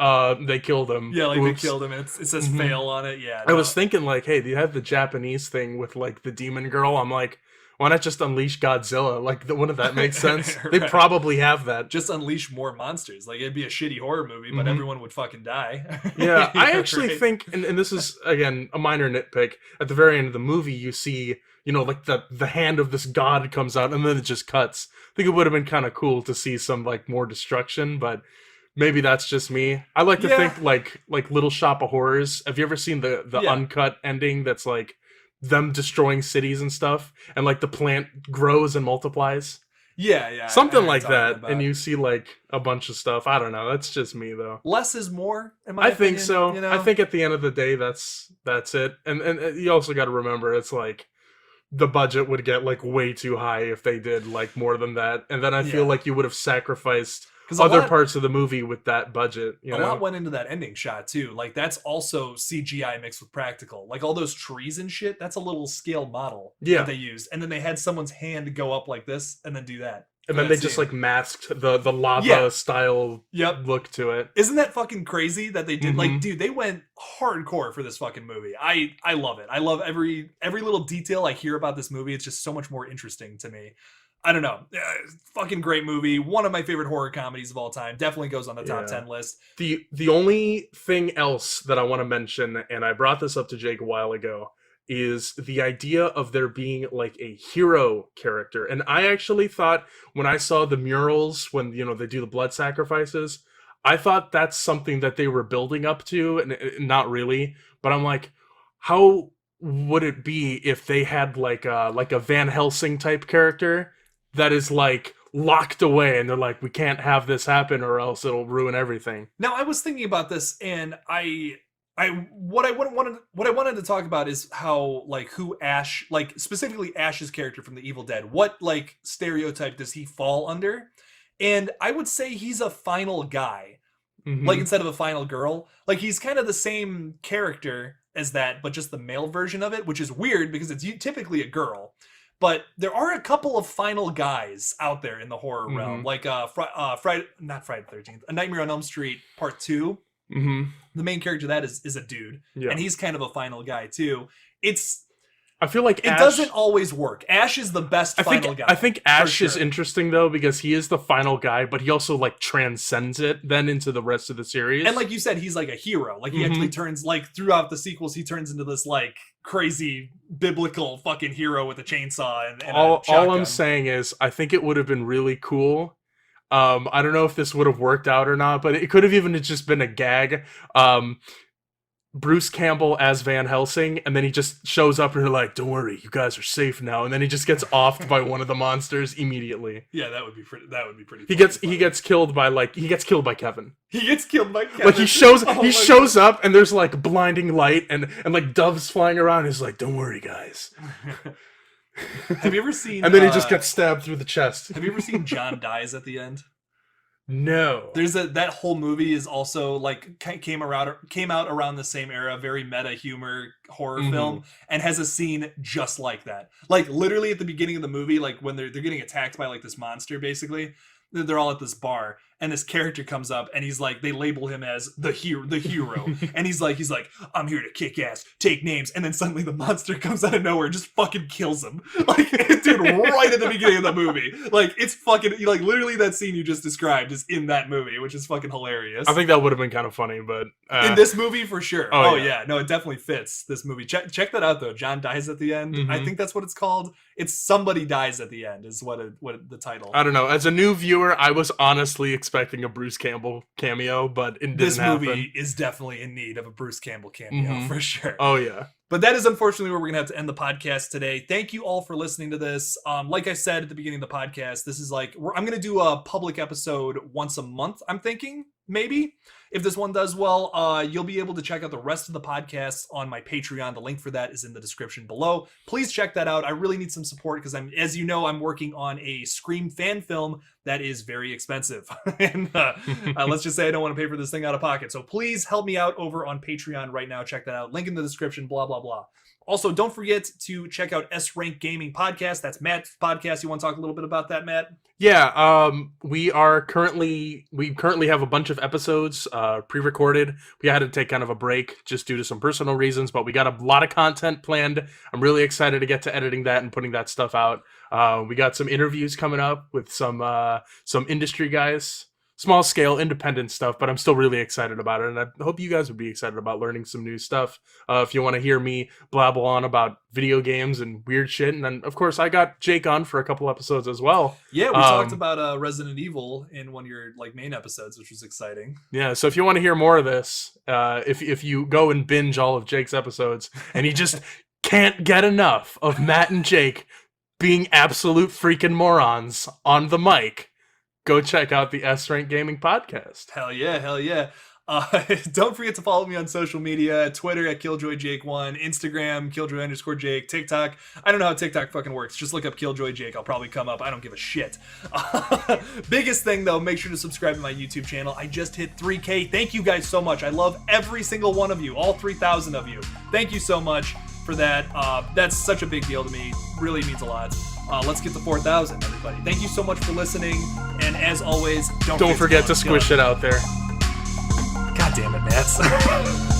they killed him. They killed him, and it says fail on it. I was thinking like, hey, do you have the Japanese thing with like the demon girl? I'm like, Why not just unleash Godzilla? Like, wouldn't that make sense? They Right. probably have that. Just unleash more monsters. Like, it'd be a shitty horror movie, but Mhm. everyone would fucking die. Yeah, I You're actually right. think, and this is, again, a minor nitpick, at the very end of the movie, you see, you know, like, the hand of this god comes out, and then it just cuts. I think it would have been kind of cool to see some, like, more destruction, but maybe that's just me. I like to Yeah. think, like Little Shop of Horrors. Have you ever seen the Yeah. uncut ending that's, like, them destroying cities and stuff, and, like, the plant grows and multiplies? Yeah. Something I know like what you're that, talking and about. you see, like, a bunch of stuff. I don't know, that's just me, though. Less is more, in my I opinion. think so. You know? I think at the end of the day, that's it. And you also got to remember, it's like the budget would get like way too high if they did like more than that, and then I feel Yeah. like you would have sacrificed 'Cause a other lot- parts of the movie with that budget. You a know, lot went into that ending shot too. Like, that's also CGI mixed with practical. Like, all those trees and shit, that's a little scale model Yeah. that they used. And then they had someone's hand go up like this and then do that. and for then that they just scene. like masked the lava Yeah. style Yep. look to it. Isn't that fucking crazy that they did? Like, Mhm. dude, they went hardcore for this fucking movie. I love it. I love every little detail I hear about this movie. It's just so much more interesting to me. I don't know. Fucking great movie. One of my favorite horror comedies of all time. Definitely goes on the top Yeah. 10 list. The only thing else that I want to mention, and I brought this up to Jake a while ago, is the idea of there being like a hero character. And I actually thought when I saw the murals, when you know they do the blood sacrifices, I thought that's something that they were building up to, and not really. But I'm like, how would it be if they had like a Van Helsing type character that is like locked away, and they're like, we can't have this happen, or else it'll ruin everything. Now, I was thinking about this, and what I wanted to talk about is how, like, who Ash, like, specifically Ash's character from The Evil Dead, what like stereotype does he fall under? And I would say he's a final guy, Mhm. like, instead of a final girl. Like, he's kind of the same character as that, but just the male version of it, which is weird because it's typically a girl. But there are a couple of final guys out there in the horror realm, like Friday, not Friday the 13th, A Nightmare on Elm Street Part 2. Mm-hmm. The main character of that is a dude, Yeah. and he's kind of a final guy too. I feel like It Ash doesn't always work. Ash is the best final guy. I think Ash is sure. interesting though, because he is the final guy, but he also like transcends it then into the rest of the series. And like you said, he's like a hero. Like, he actually turns, like, throughout the sequels, he turns into this like crazy biblical fucking hero with a chainsaw and all a shotgun. I'm saying is I think it would have been really cool. I don't know if this would have worked out or not, but it could have even just been a gag. Bruce Campbell as Van Helsing, and then he just shows up and they're like, don't worry, you guys are safe now, and then he just gets offed by one of the monsters immediately. Yeah, that would be pretty. He funny. gets killed by Kevin. He gets killed by Kevin. Like he shows Oh my shows up and there's like blinding light and like doves flying around. He's like, don't worry, guys. Have you ever seen? And then he just gets stabbed through the chest. Have you ever seen John Dies at the end? No. There's that whole movie is also like came out around the same era, very meta humor horror film, and has a scene just like that. Like, literally at the beginning of the movie, like when they're getting attacked by like this monster, basically. They're all at this bar, and this character comes up, and he's like, they label him as the hero, and he's like, I'm here to kick ass, take names, and then suddenly the monster comes out of nowhere, and just fucking kills him, like, dude, right at the beginning of the movie, like, it's fucking, like, literally that scene you just described is in that movie, which is fucking hilarious. I think that would have been kind of funny, but In this movie, for sure. Oh, Oh, yeah. yeah, no, it definitely fits this movie. Check that out though. John Dies at the end. I Mhm. think that's what it's called. It's Somebody Dies at the End is what the title. I don't know. As a new viewer, I was honestly expecting a Bruce Campbell cameo, but it didn't This happen. movie is definitely in need of a Bruce Campbell cameo, Mhm. for sure. Oh yeah. But that is unfortunately where we're gonna have to end the podcast today. Thank you all for listening to this. Like I said at the beginning of the podcast, this is like I'm gonna do a public episode once a month. I'm thinking maybe if this one does well, you'll be able to check out the rest of the podcasts on my Patreon. The link for that is in the description below. Please check that out. I really need some support because as you know, I'm working on a Scream fan film that is very expensive. And let's just say I don't want to pay for this thing out of pocket. So please help me out over on Patreon right now. Check that out. Link in the description, blah, blah, blah. Also, don't forget to check out S Rank Gaming Podcast. That's Matt's podcast. You want to talk a little bit about that, Matt? Yeah, we currently have a bunch of episodes pre-recorded. We had to take kind of a break just due to some personal reasons, but we got a lot of content planned. I'm really excited to get to editing that and putting that stuff out. We got some interviews coming up with some industry guys. Small scale independent stuff, but I'm still really excited about it, and I hope you guys would be excited about learning some new stuff. If you want to hear me blabble on about video games and weird shit, and then of course I got Jake on for a couple episodes as well. Yeah, we talked about Resident Evil in one of your main episodes, which was exciting. Yeah, so if you want to hear more of this, if you go and binge all of Jake's episodes, and you just can't get enough of Matt and Jake being absolute freaking morons on the mic, go check out the S Rank Gaming Podcast. Hell yeah, hell yeah. Don't forget to follow me on social media, Twitter at KillJoyJake1, Instagram, KillJoy_Jake, TikTok. I don't know how TikTok fucking works. Just look up KillJoy Jake. I'll probably come up. I don't give a shit. Biggest thing, though, make sure to subscribe to my YouTube channel. I just hit 3K. Thank you guys so much. I love every single one of you, all 3,000 of you. Thank you so much for that. That's such a big deal to me. Really means a lot. Let's get to 4,000, everybody. Thank you so much for listening. And as always, don't forget to squish it out there. God damn it, Nats.